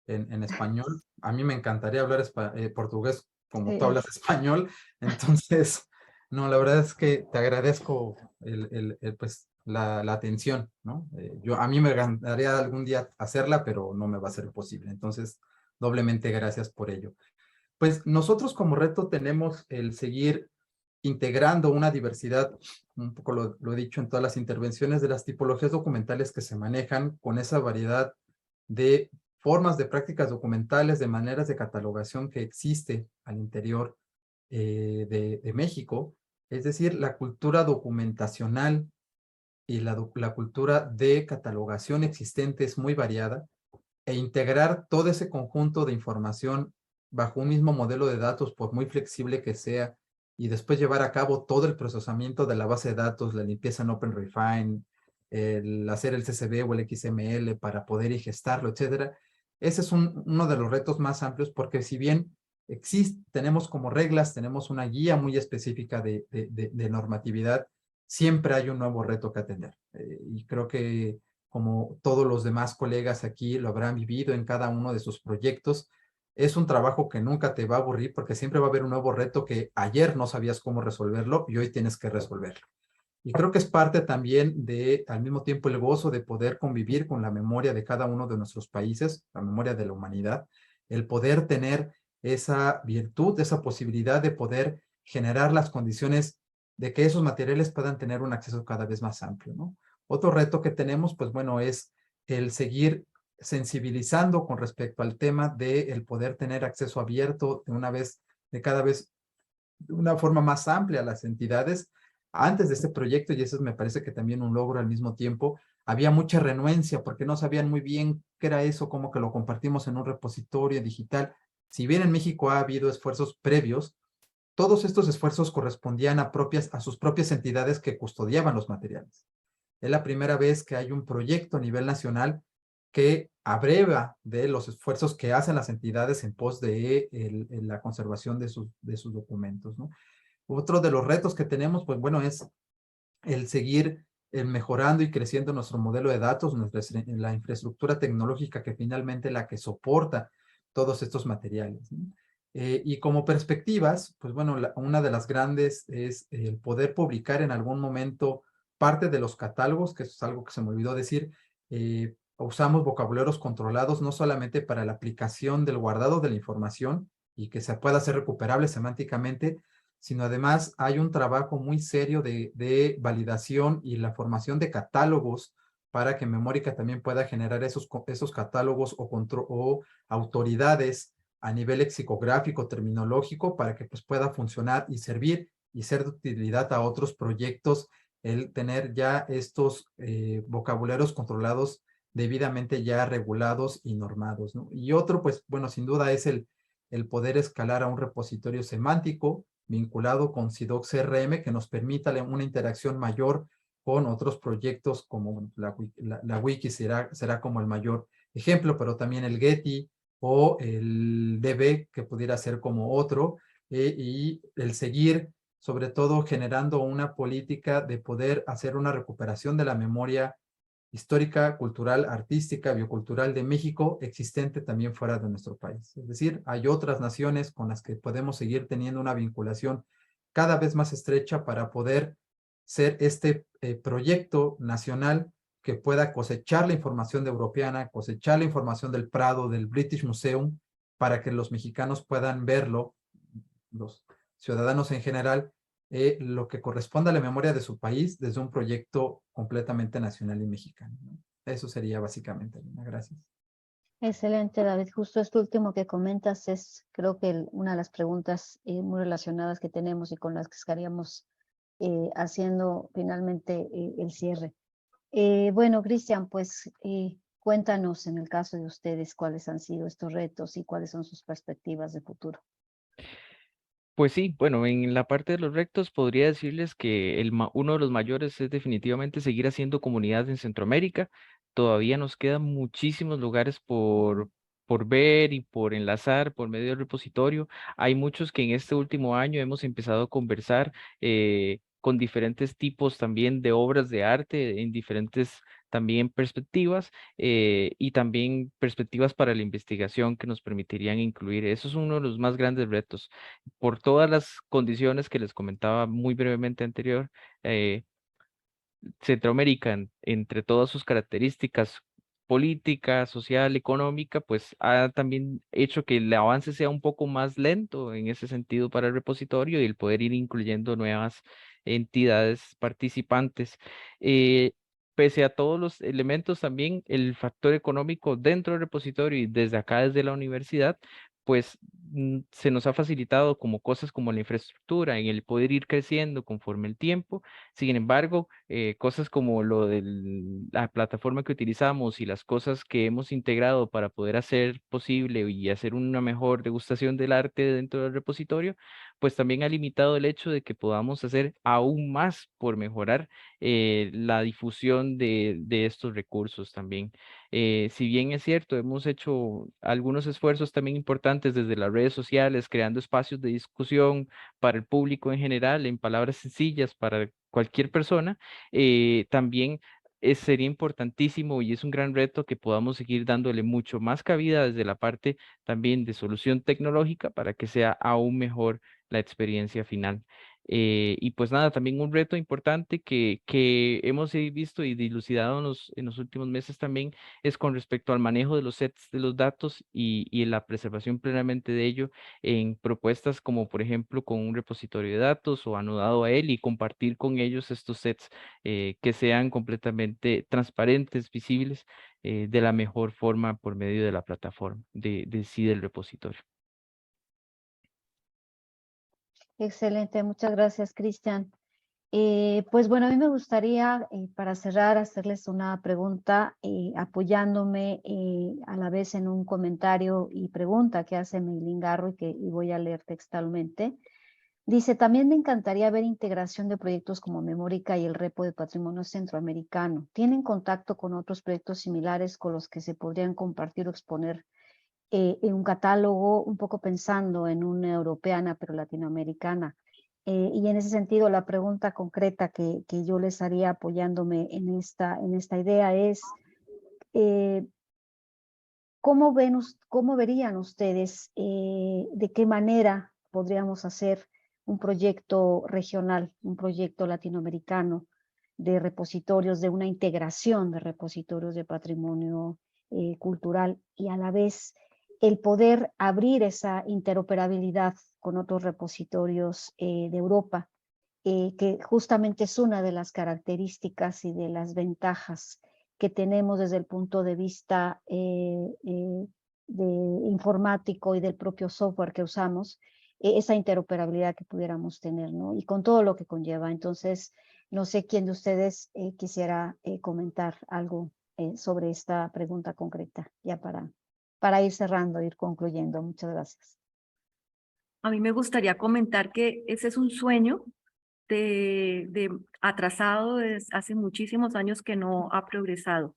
en español. A mí me encantaría hablar portugués como tú hablas español. Entonces, no, la verdad es que te agradezco pues, la atención, ¿no? A mí me encantaría algún día hacerla, pero no me va a ser posible. Entonces, doblemente gracias por ello. Pues nosotros como reto tenemos el seguir integrando una diversidad, un poco lo he dicho en todas las intervenciones, de las tipologías documentales que se manejan con esa variedad de formas de prácticas documentales, de maneras de catalogación que existe al interior de México. Es decir, la cultura documentacional y la cultura de catalogación existente es muy variada, e integrar todo ese conjunto de información bajo un mismo modelo de datos, por muy flexible que sea, y después llevar a cabo todo el procesamiento de la base de datos, la limpieza en OpenRefine, el hacer el CSV o el XML para poder gestarlo, etcétera. Ese es uno de los retos más amplios, porque si bien tenemos como reglas, tenemos una guía muy específica de normatividad, siempre hay un nuevo reto que atender. Y creo que como todos los demás colegas aquí lo habrán vivido en cada uno de sus proyectos, es un trabajo que nunca te va a aburrir, porque siempre va a haber un nuevo reto que ayer no sabías cómo resolverlo y hoy tienes que resolverlo. Y creo que es parte también de, al mismo tiempo, el gozo de poder convivir con la memoria de cada uno de nuestros países, la memoria de la humanidad, el poder tener esa virtud, esa posibilidad de poder generar las condiciones de que esos materiales puedan tener un acceso cada vez más amplio, ¿no? Otro reto que tenemos, pues bueno, es el seguir sensibilizando con respecto al tema de el poder tener acceso abierto de cada vez de una forma más amplia a las entidades. Antes de este proyecto, y eso me parece que también un logro al mismo tiempo, había mucha renuencia porque no sabían muy bien qué era eso, cómo que lo compartimos en un repositorio digital. Si bien en México ha habido esfuerzos previos, todos estos esfuerzos correspondían a sus propias entidades que custodiaban los materiales. Es la primera vez que hay un proyecto a nivel nacional que abreva de los esfuerzos que hacen las entidades en pos de la conservación de sus documentos, ¿no? Otro de los retos que tenemos, pues bueno, es el seguir mejorando y creciendo nuestro modelo de datos, la infraestructura tecnológica que finalmente la que soporta todos estos materiales, ¿no? Y como perspectivas, pues bueno, una de las grandes es el poder publicar en algún momento parte de los catálogos, que eso es algo que se me olvidó decir. Usamos vocabularios controlados no solamente para la aplicación del guardado de la información y que se pueda hacer recuperable semánticamente, sino además hay un trabajo muy serio de validación y la formación de catálogos para que Memórica también pueda generar esos catálogos o autoridades a nivel lexicográfico, terminológico, para que pues, pueda funcionar y servir y ser de utilidad a otros proyectos, el tener ya estos vocabularios controlados debidamente ya regulados y normados, ¿no? Y otro, pues, bueno, sin duda es el poder escalar a un repositorio semántico vinculado con CIDOC CRM que nos permita una interacción mayor con otros proyectos como bueno, la Wiki será como el mayor ejemplo, pero también el Getty, o el DB, que pudiera ser como otro, y el seguir, sobre todo, generando una política de poder hacer una recuperación de la memoria histórica, cultural, artística, biocultural de México, existente también fuera de nuestro país. Es decir, hay otras naciones con las que podemos seguir teniendo una vinculación cada vez más estrecha para poder ser este proyecto nacional que pueda cosechar la información de europeana, cosechar la información del Prado, del British Museum, para que los mexicanos puedan verlo, los ciudadanos en general, lo que corresponde a la memoria de su país desde un proyecto completamente nacional y mexicano, ¿no? Eso sería básicamente, Lina. Gracias. Excelente, David. Justo esto último que comentas es, creo que una de las preguntas muy relacionadas que tenemos y con las que estaríamos haciendo finalmente el cierre. Bueno, Cristian, pues cuéntanos en el caso de ustedes cuáles han sido estos retos y cuáles son sus perspectivas de futuro. Pues sí, bueno, en la parte de los retos podría decirles que uno de los mayores es definitivamente seguir haciendo comunidad en Centroamérica. Todavía nos quedan muchísimos lugares por ver y por enlazar por medio del repositorio. Hay muchos que en este último año hemos empezado a conversar con diferentes tipos también de obras de arte en diferentes también perspectivas y también perspectivas para la investigación que nos permitirían incluir. Eso es uno de los más grandes retos por todas las condiciones que les comentaba muy brevemente anterior. eh, Centroamérica, entre todas sus características política, social, económica, pues ha también hecho que el avance sea un poco más lento en ese sentido para el repositorio y el poder ir incluyendo nuevas entidades participantes. Eh, Pese a todos los elementos, también el factor económico dentro del repositorio y desde acá, desde la universidad, pues se nos ha facilitado como cosas como la infraestructura, en el poder ir creciendo conforme el tiempo. Sin embargo, cosas como lo de la plataforma que utilizamos y las cosas que hemos integrado para poder hacer posible y hacer una mejor degustación del arte dentro del repositorio, pues también ha limitado el hecho de que podamos hacer aún más por mejorar la difusión de estos recursos también. Si bien es cierto, hemos hecho algunos esfuerzos también importantes desde las redes sociales, creando espacios de discusión para el público en general, en palabras sencillas, para cualquier persona, también sería importantísimo y es un gran reto que podamos seguir dándole mucho más cabida desde la parte también de solución tecnológica para que sea aún mejor la experiencia final. Y pues nada, también un reto importante que hemos visto y dilucidado en los últimos meses también es con respecto al manejo de los sets de los datos y la preservación plenamente de ello en propuestas como por ejemplo con un repositorio de datos o anudado a él y compartir con ellos estos sets que sean completamente transparentes, visibles de la mejor forma por medio de la plataforma de sí del repositorio. Excelente, muchas gracias, Cristian. Pues bueno, a mí me gustaría, para cerrar, hacerles una pregunta apoyándome a la vez en un comentario y pregunta que hace Meilín Garro y voy a leer textualmente. Dice, también me encantaría ver integración de proyectos como Memórica y el Repo de Patrimonio Centroamericano. ¿Tienen contacto con otros proyectos similares con los que se podrían compartir o exponer en un catálogo, un poco pensando en una europeana pero latinoamericana? Y en ese sentido, la pregunta concreta que yo les haría apoyándome en esta idea es, ¿Cómo verían ustedes de qué manera podríamos hacer un proyecto regional, un proyecto latinoamericano de repositorios, de una integración de repositorios de patrimonio cultural y a la vez el poder abrir esa interoperabilidad con otros repositorios de Europa, que justamente es una de las características y de las ventajas que tenemos desde el punto de vista de informático y del propio software que usamos, esa interoperabilidad que pudiéramos tener, ¿no? Y con todo lo que conlleva. Entonces, no sé quién de ustedes quisiera comentar algo sobre esta pregunta concreta, ya para ir cerrando, ir concluyendo. Muchas gracias. A mí me gustaría comentar que ese es un sueño atrasado desde hace muchísimos años que no ha progresado,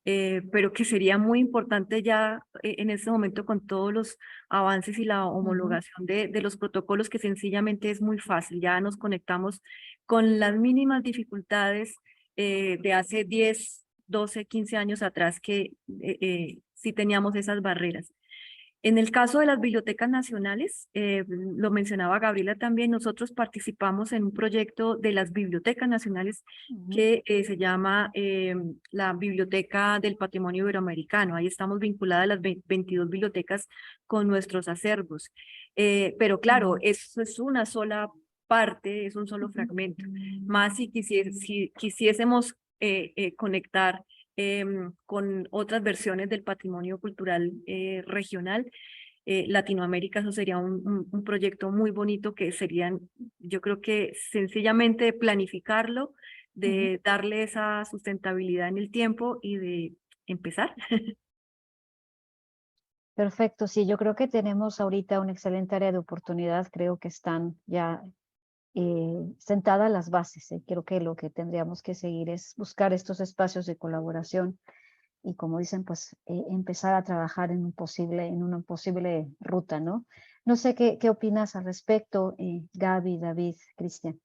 pero que sería muy importante ya en este momento con todos los avances y la homologación de los protocolos, que sencillamente es muy fácil. Ya nos conectamos con las mínimas dificultades de hace 10, 12, 15 años atrás que sí teníamos esas barreras. En el caso de las bibliotecas nacionales, lo mencionaba Gabriela también, nosotros participamos en un proyecto de las bibliotecas nacionales que se llama la Biblioteca del Patrimonio Iberoamericano. Ahí estamos vinculadas las 22 bibliotecas con nuestros acervos. Pero claro, eso es una sola parte, es un solo fragmento. Más si quisiésemos conectar con otras versiones del patrimonio cultural regional. Latinoamérica, eso sería un proyecto muy bonito que serían, yo creo que sencillamente planificarlo, de darle esa sustentabilidad en el tiempo y de empezar. Perfecto, sí, yo creo que tenemos ahorita una excelente área de oportunidad, creo que están ya sentadas las bases. Creo que lo que tendríamos que seguir es buscar estos espacios de colaboración y, como dicen, pues empezar a trabajar en una posible ruta, ¿no? No sé qué opinas al respecto, Gaby, David, Cristian.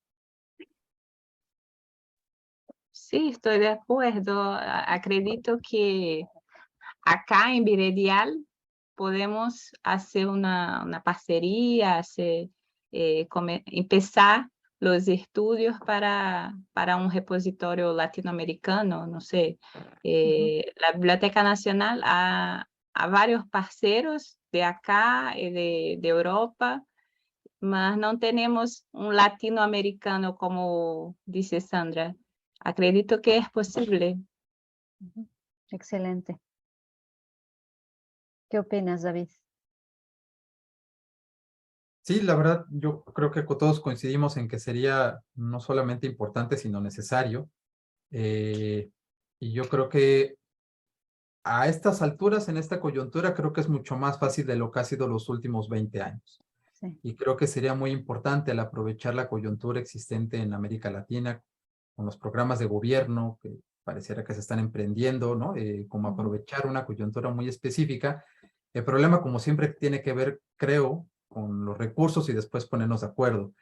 Sí, estoy de acuerdo. Acredito que acá en Viredial podemos hacer una parcería, empezar los estudios para un repositorio latinoamericano, no sé. La Biblioteca Nacional a varios parceros de acá y de Europa, mas no tenemos un latinoamericano, como dice Sandra. Acredito que es posible. Excelente. ¿Qué opinas, David? Sí, la verdad, yo creo que todos coincidimos en que sería no solamente importante, sino necesario. Y yo creo que a estas alturas, en esta coyuntura, creo que es mucho más fácil de lo que ha sido los últimos 20 años. Sí. Y creo que sería muy importante el aprovechar la coyuntura existente en América Latina con los programas de gobierno que pareciera que se están emprendiendo, ¿no? Como aprovechar una coyuntura muy específica. El problema, como siempre, tiene que ver, creo, con los recursos y después ponernos de acuerdo.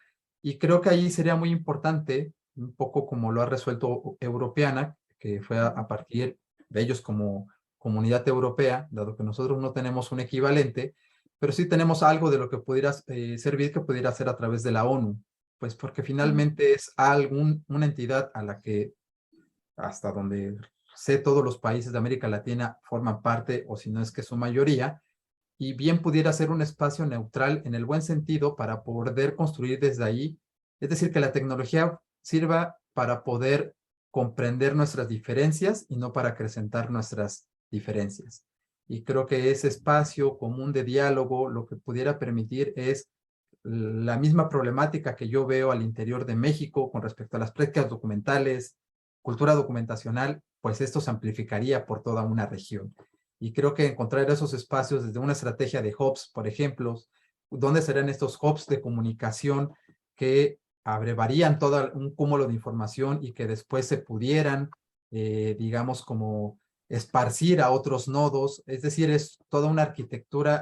Y creo que ahí sería muy importante, un poco como lo ha resuelto Europeana, que fue a partir de ellos como Comunidad Europea, dado que nosotros no tenemos un equivalente, pero sí tenemos algo de lo que pudiera servir, que pudiera hacer a través de la ONU, pues porque finalmente es una entidad a la que, hasta donde sé, todos los países de América Latina forman parte, o si no es que su mayoría, y bien pudiera ser un espacio neutral en el buen sentido para poder construir desde ahí, es decir, que la tecnología sirva para poder comprender nuestras diferencias y no para acrecentar nuestras diferencias. Y creo que ese espacio común de diálogo lo que pudiera permitir es la misma problemática que yo veo al interior de México con respecto a las prácticas documentales, cultura documentacional, pues esto se amplificaría por toda una región. Y creo que encontrar esos espacios desde una estrategia de hubs, por ejemplo, ¿dónde serán estos hubs de comunicación que abrevarían todo un cúmulo de información y que después se pudieran, digamos, como esparcir a otros nodos? Es decir, es toda una arquitectura.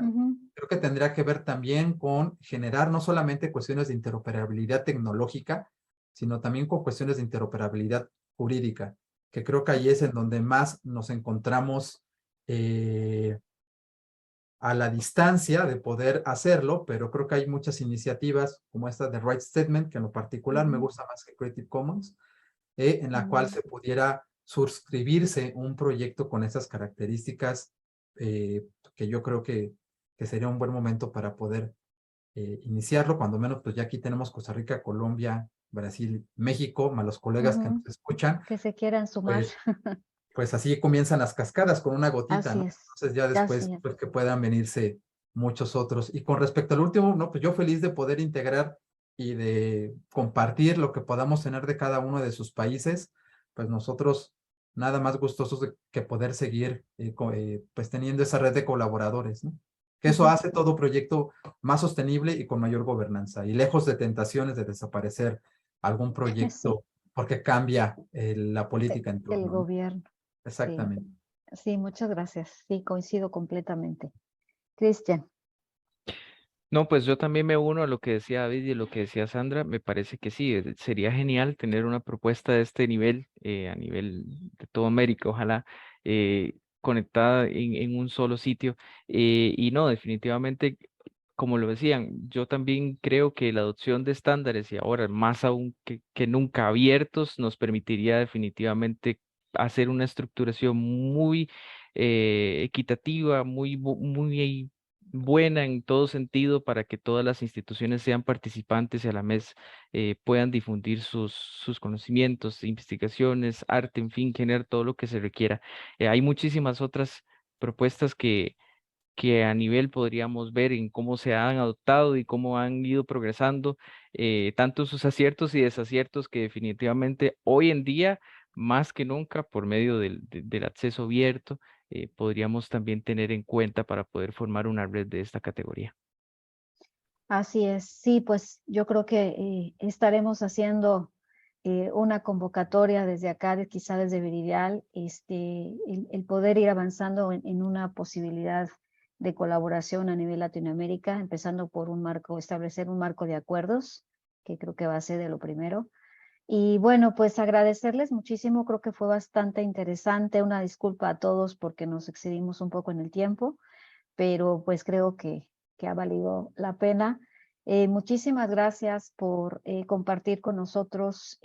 Creo que tendría que ver también con generar no solamente cuestiones de interoperabilidad tecnológica, sino también con cuestiones de interoperabilidad jurídica, que creo que ahí es en donde más nos encontramos a la distancia de poder hacerlo, pero creo que hay muchas iniciativas como esta de Right Statement, que en lo particular me gusta más que Creative Commons, en la cual se pudiera suscribirse un proyecto con esas características, que yo creo que sería un buen momento para poder iniciarlo, cuando menos pues ya aquí tenemos Costa Rica, Colombia, Brasil, México, más los colegas que nos escuchan, Que se quieran sumar. pues así comienzan las cascadas con una gotita, Así ¿no? es. Entonces ya después, Así es. pues que puedan venirse muchos otros. Y con respecto al último, no, pues yo feliz de poder integrar y de compartir lo que podamos tener de cada uno de sus países, pues nosotros nada más gustosos de que poder seguir pues teniendo esa red de colaboradores, ¿no? Que eso hace todo proyecto más sostenible y con mayor gobernanza y lejos de tentaciones de desaparecer algún proyecto porque cambia la política en El turno, ¿no? gobierno. Exactamente. Sí, muchas gracias. Sí, coincido completamente. Cristian. No, pues yo también me uno a lo que decía David y a lo que decía Sandra. Me parece que sí, sería genial tener una propuesta de este nivel, a nivel de toda América, ojalá, conectada en un solo sitio. Y no, definitivamente, como lo decían, yo también creo que la adopción de estándares y ahora más aún que nunca abiertos nos permitiría definitivamente hacer una estructuración muy equitativa, muy buena en todo sentido para que todas las instituciones sean participantes y a la vez puedan difundir sus conocimientos, investigaciones, arte, en fin, generar todo lo que se requiera. Hay muchísimas otras propuestas que a nivel podríamos ver en cómo se han adoptado y cómo han ido progresando, tanto sus aciertos y desaciertos que definitivamente hoy en día, más que nunca, por medio del acceso abierto, podríamos también tener en cuenta para poder formar una red de esta categoría. Así es. Sí, pues yo creo que estaremos haciendo una convocatoria desde acá, quizá desde Viridial, el poder ir avanzando en una posibilidad de colaboración a nivel Latinoamérica, empezando por un marco, establecer un marco de acuerdos, que creo que va a ser de lo primero. Y bueno, pues agradecerles muchísimo, creo que fue bastante interesante. Una disculpa a todos porque nos excedimos un poco en el tiempo, pero pues creo que ha valido la pena. Muchísimas gracias por compartir con nosotros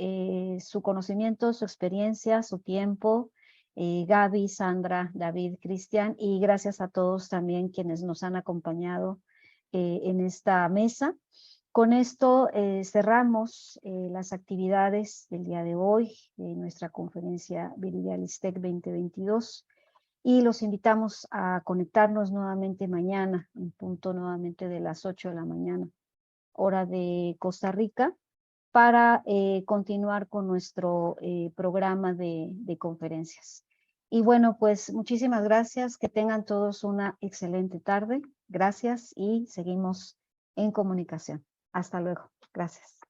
su conocimiento, su experiencia, su tiempo. Gaby, Sandra, David, Cristian, y gracias a todos también quienes nos han acompañado en esta mesa. Con esto cerramos las actividades del día de hoy, nuestra conferencia Viridial ISTEC 2022. Y los invitamos a conectarnos nuevamente mañana, en punto nuevamente de las 8 de la mañana, hora de Costa Rica, para continuar con nuestro programa de conferencias. Y bueno, pues muchísimas gracias, que tengan todos una excelente tarde. Gracias y seguimos en comunicación. Hasta luego. Gracias.